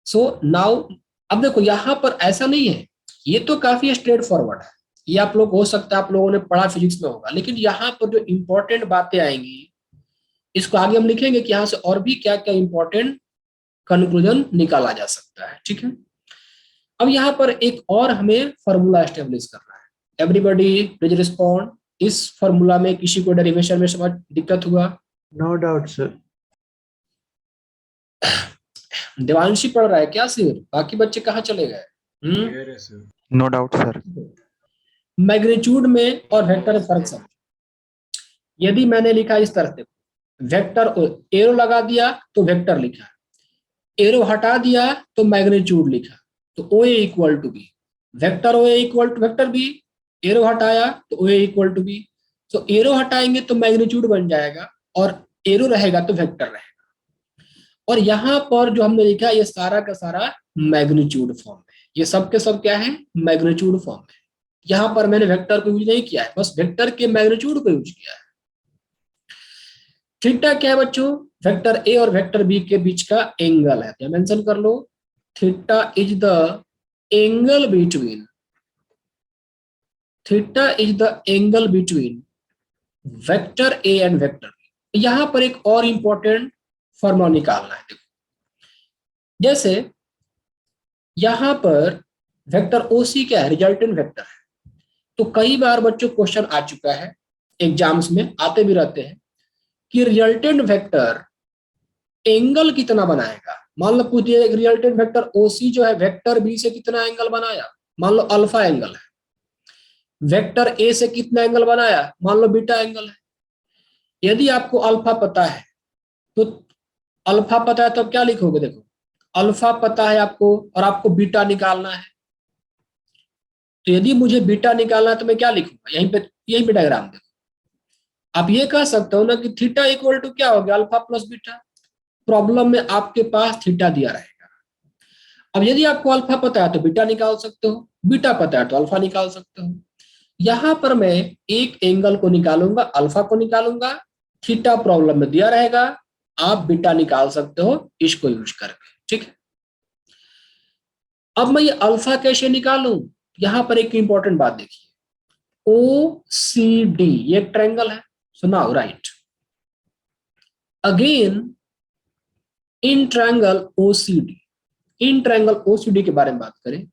सो नाउ अब देखो यहां पर ऐसा नहीं है, ये तो काफी स्ट्रेट फॉरवर्ड है, ये आप लोग हो सकता है आप लोगों ने पढ़ा फिजिक्स में होगा, लेकिन यहाँ पर जो इंपॉर्टेंट बातें आएंगी इसको आगे हम लिखेंगे कि यहाँ से और भी क्या क्या इंपॉर्टेंट कंक्लूजन निकाला जा सकता है। ठीक है, अब यहाँ पर एक और हमें फॉर्मूला एस्टेब्लिश करना है। एवरीबॉडी प्लीज रिस्पॉन्ड, इस फॉर्मूला में किसी को डेरिवेशन में समझ दिक्कत हुआ? No doubt sir. देवांशी पढ़ रहा है क्या सिर्फ, बाकी बच्चे कहाँ चले गए? No doubt sir. मैग्नीट्यूड में और वेक्टर में फर्क समझो। यदि मैंने लिखा इस तरह से, वेक्टर एरो लगा दिया तो वेक्टर लिखा, एरो हटा दिया तो मैग्नीट्यूड लिखा, तो O A equal to B, vector O A equal to vector B, arrow हटाया तो O A equal to B, तो एरो हटाएंगे तो मैग्नीट्यूड बन जाएगा और एरो रहेगा तो वेक्टर रहेगा। और यहाँ पर जो हमने लिखा ये सारा का सारा मैग्नीट्यूड फॉर्म है, ये सब के सब क्या है, मैग्नीट्यूड फॉर्म है। यहाँ पर मैंने वेक्टर को यूज नहीं किया है, बस वेक्टर के मैग्नीट्यूड को यूज किया है। थीटा क्या है बच्चों, वेक्टर ए और वेक्टर बी के बीच का एंगल है, तो मेंशन कर लो, theta is the angle between, theta is the angle between vector A and vector B. यहां पर एक और इंपॉर्टेंट फॉर्मूला निकालना है। देखो, जैसे यहां पर वेक्टर ओसी क्या है, रिजल्टेंट वेक्टर है। तो कई बार बच्चों क्वेश्चन आ चुका है, एग्जाम्स में आते भी रहते हैं कि रिजल्टेंट वेक्टर एंगल कितना बनाएगा। मान लो पूछ दिया रिजल्टेंट वेक्टर ओसी जो है वेक्टर बी से कितना एंगल बनाया, मान लो अल्फा एंगल है, वेक्टर ए से कितना एंगल बनाया, मान लो बीटा एंगल है। यदि आपको अल्फा पता है तो अल्फा पता है तो क्या लिखोगे, देखो अल्फा पता है आपको और आपको बीटा निकालना है, तो यदि मुझे बीटा निकालना है तो मैं क्या लिखूंगा, यहीं पे डायग्राम देखो। आप ये कह सकते हो ना कि थीटा इक्वल टू क्या हो गया, अल्फा प्लस बीटा। प्रॉब्लम में आपके पास थीटा दिया रहेगा। अब यदि आपको अल्फा पता है तो बीटा निकाल सकते हो, बीटा पता है तो अल्फा निकाल सकते हो। यहां पर मैं एक एंगल को निकालूंगा, अल्फा को निकालूंगा, थीटा प्रॉब्लम में दिया रहेगा, आप बीटा निकाल सकते हो इसको यूज करके, ठीक है। अब मैं ये अल्फा कैसे निकालूं, यहां पर एक इंपॉर्टेंट बात देखिए, ओ सी डी ये एक ट्रायंगल है, so now right again in triangle OCD, in triangle OCD के बारे में बात करें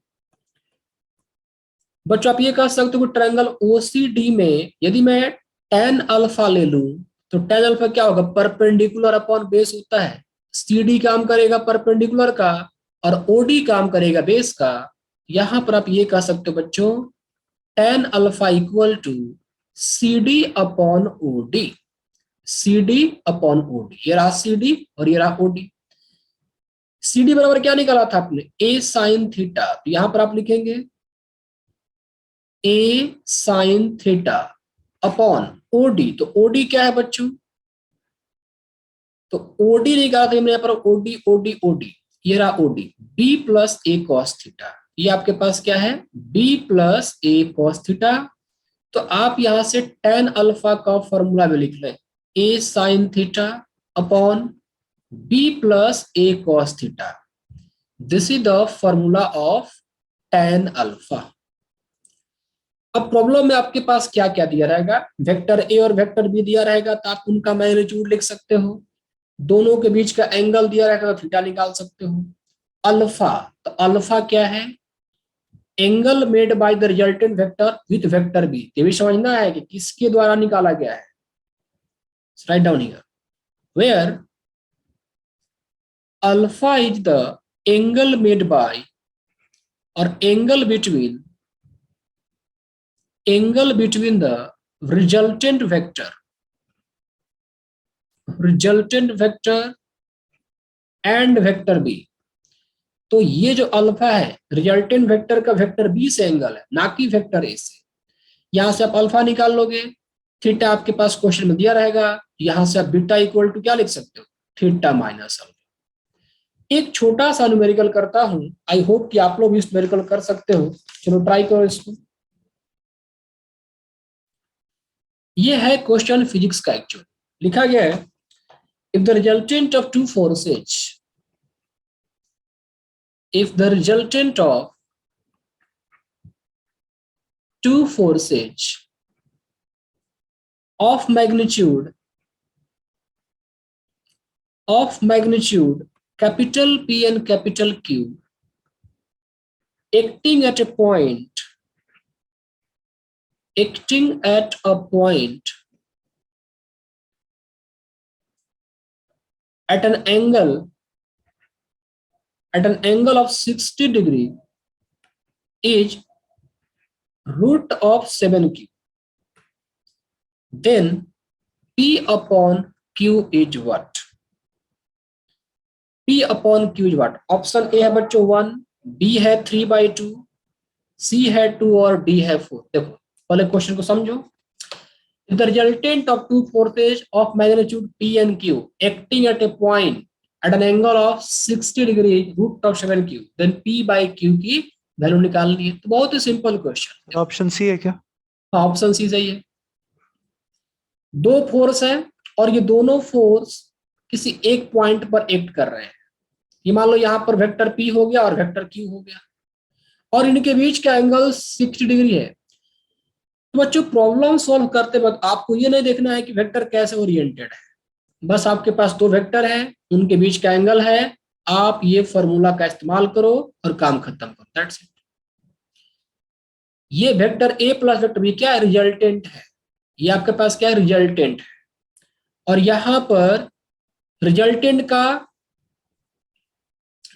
बच्चों, आप ये कह सकते हो कि ट्रायंगल ओसीडी में यदि मैं tan अल्फा ले लूं तो tan अल्फा क्या होगा, परपेंडिकुलर अपॉन बेस होता है। CD काम करेगा परपेंडिकुलर का और OD काम करेगा बेस का। यहां पर आप ये कह सकते हो बच्चों tan alpha equal to CD upon OD, CD upon OD, ये रहा CD और ये रहा OD। CD बराबर क्या निकाला था आपने, A साइन थीटा, तो यहां पर आप लिखेंगे ए साइन थीटा अपॉन ओडी, तो ओडी क्या है बच्चों, तो ओडी निकाला था हमने यहाँ पर, ओडी ओडी ओडी, ये रहा OD, B plus A cos theta, ये आपके पास क्या है, B plus A cos theta. तो आप यहां से tan अल्फा का फॉर्मूला में लिख लें, A sine theta upon B plus A cos theta, this is the formula of tan alpha. अब प्रॉब्लम में आपके पास क्या क्या दिया रहेगा, वेक्टर ए और वेक्टर बी दिया रहेगा तो आप उनका मैग्नीट्यूड लिख सकते हो, दोनों के बीच का एंगल दिया रहेगा तो थीटा निकाल सकते हो। अल्फा, तो अल्फा क्या है, angle made by the resultant vector with vector B, ये भी समझना है कि किसके द्वारा निकाला गया है। Write down here where alpha is the angle made by और angle between the resultant vector and vector b। तो ये जो अल्फा है रिजल्टेंट वेक्टर का वेक्टर बी से एंगल है, ना कि वेक्टर ए से। यहां से आप अल्फा निकाल लोगे, थीटा आपके पास क्वेश्चन में दिया रहेगा, यहां से आप बीटा इक्वल टू क्या लिख सकते हो, थीटा माइनस अल्फा। एक छोटा सा न्यूमेरिकल करता हूं, आई होप कि आप लोग भी इस न्यूमेरिकल कर सकते हो, चलो ट्राई करो इसको। ये है क्वेश्चन फिजिक्स का एक्चुअल, लिखा गया है if the resultant of two forces, if the resultant of two forces of magnitude capital P and capital Q acting at a point at an angle of 60 degree is root of 7q, then P upon Q is what? P upon Q is what? Option A है बच्चों 1, B है 3/2, C है 2 और D है 4। देखो पहले question को समझो। If the resultant of two forces of magnitude P and Q acting at a point at an angle of 60 degrees root of 7Q, then P by Q की value निकालनी है। तो बहुत ही सिंपल क्वेश्चन। ऑप्शन सी है क्या? Option C सही है। दो फोर्स है और ये दोनों फोर्स किसी एक पॉइंट पर एक्ट कर रहे हैं। ये मान लो यहाँ पर वेक्टर P हो गया और वेक्टर Q हो गया और इनके बीच का एंगल 60 डिग्री है। तो बच्चों प्रॉब्लम सॉल्व करते वक्त आपको ये नहीं देखना है कि वेक्टर कैसे ओरिएंटेड है, बस आपके पास दो वेक्टर है, उनके बीच का एंगल है, आप ये फॉर्मूला का इस्तेमाल करो और काम खत्म करो, दैट्स इट। ये वेक्टर ए प्लस वेक्टर बी क्या है? रिजल्टेंट है। ये आपके पास क्या है? रिजल्टेंट है। और यहां पर रिजल्टेंट का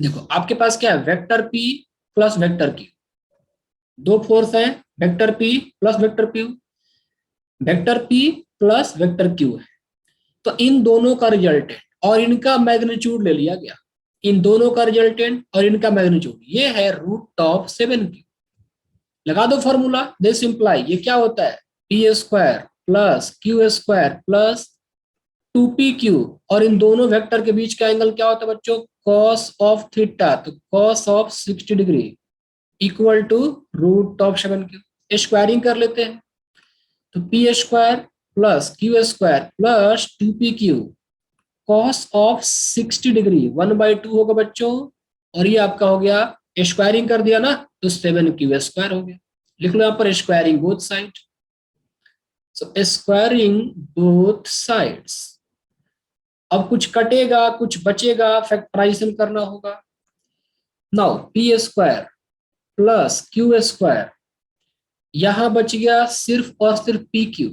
देखो आपके पास क्या है? Vector P plus vector Q. दो फोर्स है, vector P plus vector Q, vector P plus vector Q है। तो इन दोनों का रिजल्टेंट और इनका मैग्नीट्यूड ले लिया गया। इन दोनों का रिजल्टेंट और इनका मैग्नीट्यूड ये है रूट ऑफ 7Q। लगा दो फॉर्मूला, दिस इंप्लाई ये क्या होता है? P square plus Q square plus 2PQ और इन दोनों वेक्टर के बीच का एंगल क्या होता है बच्चों? Cos of theta. तो cos of 60 degree equal to root of 7Q। Squaring कर लेते हैं तो P square plus Q square plus 2PQ cos of 60 degree 1/2 होगा बच्चों। और ये आपका हो गया, स्क्वायरिंग कर दिया ना तो 7Q स्क्वायर हो गया। लिख लो यहाँ पर स्क्वायरिंग बोथ साइड। सो स्क्वायरिंग बोथ साइड्स। अब कुछ कटेगा कुछ बचेगा, फैक्टराइजेशन करना होगा। Now P square plus Q square, यहां बच गया सिर्फ और सिर्फ PQ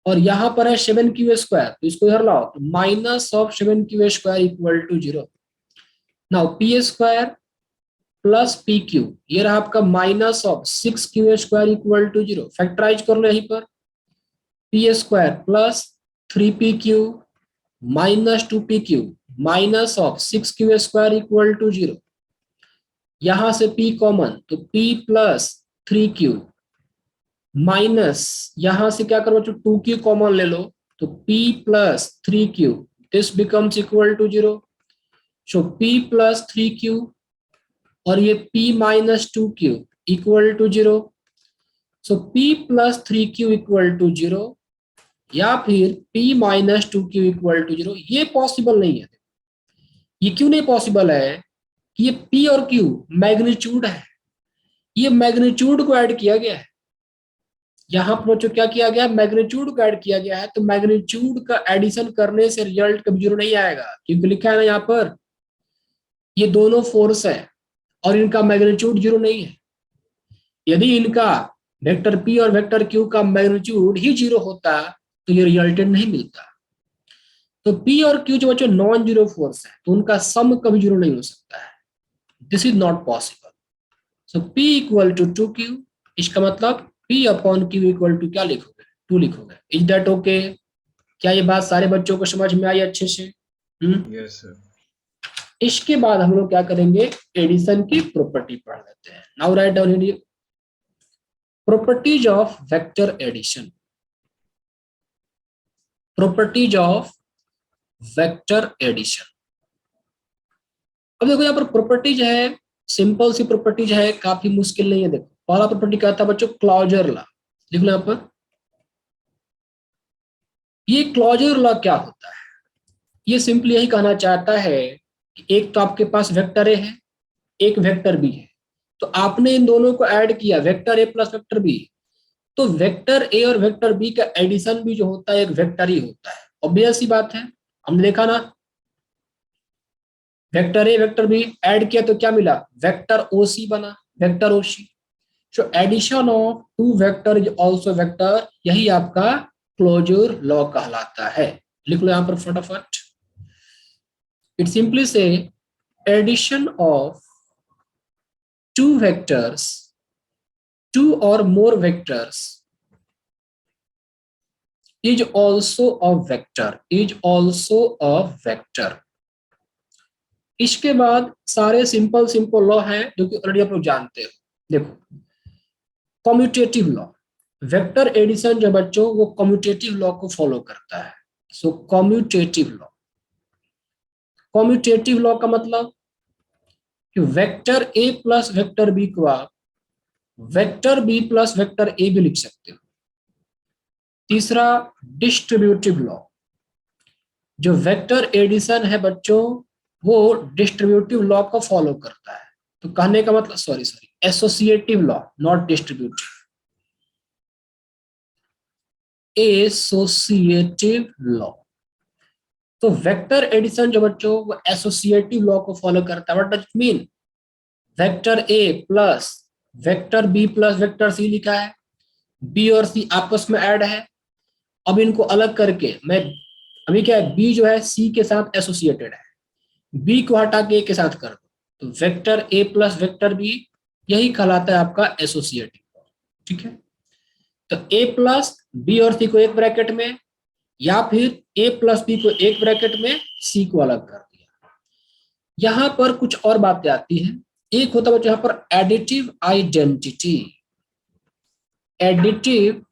और यहां पर है 7Q स्क्वायर, तो इसको इधर लाओ तो minus of 7Q square equal to 0। Now P square plus PQ, ये रहा आपका minus of 6Q square equal to 0। Factorise कर लो यहीं पर, P square plus 3PQ minus 2PQ minus of 6Q square equal to 0। यहां से P कॉमन तो P प्लस 3Q माइनस यहां से क्या करो, 2Q कॉमन ले लो तो P plus 3Q, this becomes equal to 0। So P plus 3Q और ये P minus 2Q equal to 0। So P plus 3Q equal to 0 या फिर P minus 2Q equal to 0। ये पॉसिबल नहीं है। ये क्यों नहीं पॉसिबल है? कि ये P और Q मैग्नीट्यूड है, ये मैग्नीट्यूड को ऐड किया गया है। यहां पर बच्चों क्या किया गया? मैग्नीट्यूड को ऐड किया गया है। तो मैग्नीट्यूड का एडिशन करने से रिजल्ट कभी 0 नहीं आएगा, क्योंकि लिखा है ना यहाँ पर ये दोनों फोर्स है और इनका मैग्नीट्यूड 0 नहीं है। यदि इनका वेक्टर P और वेक्टर Q का मैग्नीट्यूड ही 0 होता तो ये रिजल्टेंट नहीं मिलता। तो P और Q जो बच्चों नॉन जीरो फोर्स है तो उनका सम कभी 0 नहीं हो सकता है। This is not possible. So P equal to 2Q, इसका मतलब P upon Q equal to क्या लिखोगे? 2 लिखोगे। Is that okay? क्या ये बात सारे बच्चों को समझ में आई अच्छे से? Yes sir. इसके बाद हम लोग क्या करेंगे? एडिशन की प्रॉपर्टी पढ़ लेते हैं। Now write down here properties of vector addition. Properties of vector addition. अब देखो यहाँ पर प्रॉपर्टीज है, सिंपल सी प्रॉपर्टीज है, काफी मुश्किल नहीं है। देखो पहला प्रॉपर्टी क्या था बच्चों? Closure law. देख लो यहाँ पर, ये क्लॉजर लॉ क्या होता है? ये सिंपली यही कहना चाहता है कि एक तो आपके पास वेक्टर ए है, एक वेक्टर बी है, तो आपने इन दोनों को ऐड किया, वेक्टर ए प्लस वेक्टर बी। तो वेक्टर ए और वेक्टर बी का एडिशन भी जो होता है एक वेक्टर ही होता है। ऑब्वियस सी बात है, हमने देखा ना, vector A vector B add किया तो क्या मिला? वेक्टर ओसी बना, vector OC. So addition of two vector is also vector, यही आपका क्लोजर लॉ कहलाता है। लिख लो यहां पर फटाफट। It simply says addition of two vectors, two or more vectors is also a vector, is also a vector। इसके बाद सारे सिंपल सिंपल लॉ हैं जो कि ऑलरेडी आप लोग जानते हो। देखो, कम्यूटेटिव लॉ, वेक्टर एडिशन जो बच्चों वो कम्यूटेटिव लॉ को फॉलो करता है। So commutative law, commutative law का मतलब कि वेक्टर ए प्लस वेक्टर बी को आप vector B plus vector A भी लिख सकते हो। तीसरा, डिस्ट्रीब्यूटिव लॉ, जो वेक्टर एडिशन है बच्चों वो डिस्ट्रीब्यूटिव लॉ को फॉलो करता है। तो कहने का मतलब sorry associative law, not distributive, associative law. तो वेक्टर एडिशन जो बच्चों वो एसोसिएटिव लॉ को फॉलो करता है। What does it mean? Vector A plus vector B plus vector C लिखा है, बी और सी आपस में ऐड है। अब इनको अलग करके मैं अभी क्या है, बी जो है सी के साथ एसोसिएटेड है, बी को हटा के ए के साथ कर दो तो वेक्टर ए प्लस वेक्टर बी, यही कहलाता है आपका एसोसिएटिव। ठीक है, तो ए प्लस बी और सी को एक ब्रैकेट में, या फिर ए प्लस बी को एक ब्रैकेट में, सी को अलग कर दिया। यहां पर कुछ और बातें आती हैं। एक होता है यहां पर additive identity, additive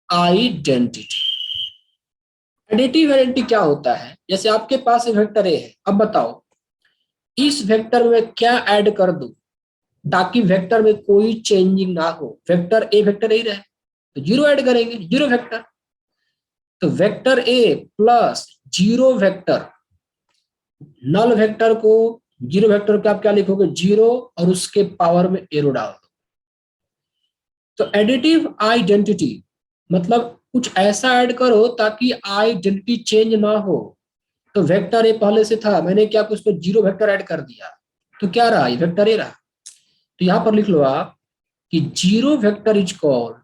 identity. Additive identity क्या होता है? जैसे आपके पास एक वेक्टर ए है, अब बताओ इस वेक्टर में क्या ऐड कर दूं ताकि वेक्टर में कोई चेंजिंग ना हो, वेक्टर ए वेक्टर ए रहे, तो जीरो ऐड करेंगे, जीरो वेक्टर। तो वेक्टर ए plus zero vector, null vector को जीरो वेक्टर को आप क्या लिखोगे? जीरो, और उसके पावर में एरो डाल दो। तो एडिटिव आइडेंटिटी मतलब कुछ ऐसा ऐड करो ताकि आइडेंटिटी चेंज ना हो। तो वेक्टर ए पहले से था, मैंने क्या कुछ पे जीरो वेक्टर ऐड कर दिया, तो क्या रहा? ये वेक्टर ए रहा। तो यहां पर लिख लो आप कि zero vector is called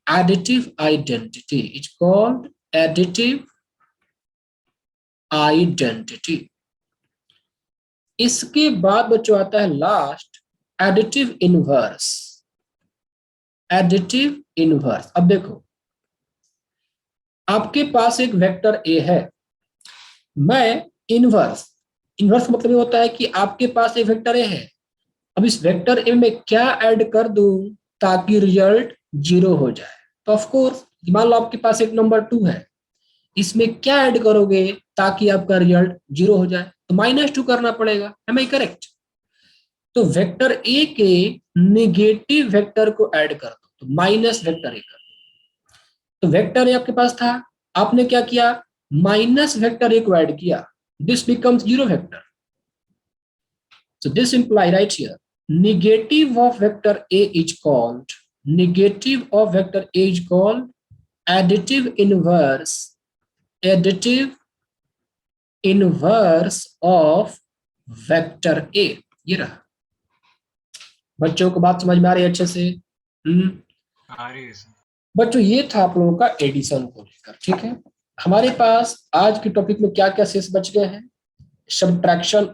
additive identity, is called additive identity. इसके बाद बच्चों आता है last additive inverse, additive inverse. अब देखो आपके पास एक वेक्टर ए है, मैं इनवर्स, इनवर्स मतलब ये होता है कि आपके पास एक वेक्टर ए है, अब इस वेक्टर ए में क्या ऐड कर दूं ताकि रिजल्ट जीरो हो जाए? तो ऑफ कोर्स मान लो आपके पास एक नंबर 2 है, इसमें क्या ऐड करोगे ताकि आपका रिजल्ट जीरो हो जाए? तो -2 करना पड़ेगा, है मैं करेक्ट? तो वेक्टर ए के नेगेटिव वेक्टर को ऐड कर दो, तो माइनस वेक्टर ए कर दो। तो वेक्टर ए आपके पास था, आपने क्या किया? माइनस वेक्टर ए को ऐड किया, this becomes zero vector. So this imply right here, negative of vector A is called, negative of vector A is called additive inverse, additive inverse of vector A। ये रहा। बच्चों को बात समझ में आ रही है अच्छे से? आ रही है सर। बच्चों ये था आप लोगों का एडिशन को लेकर। ठीक है, हमारे पास आज के टॉपिक में क्या क्या शेष बच गए हैं? सबट्रैक्शन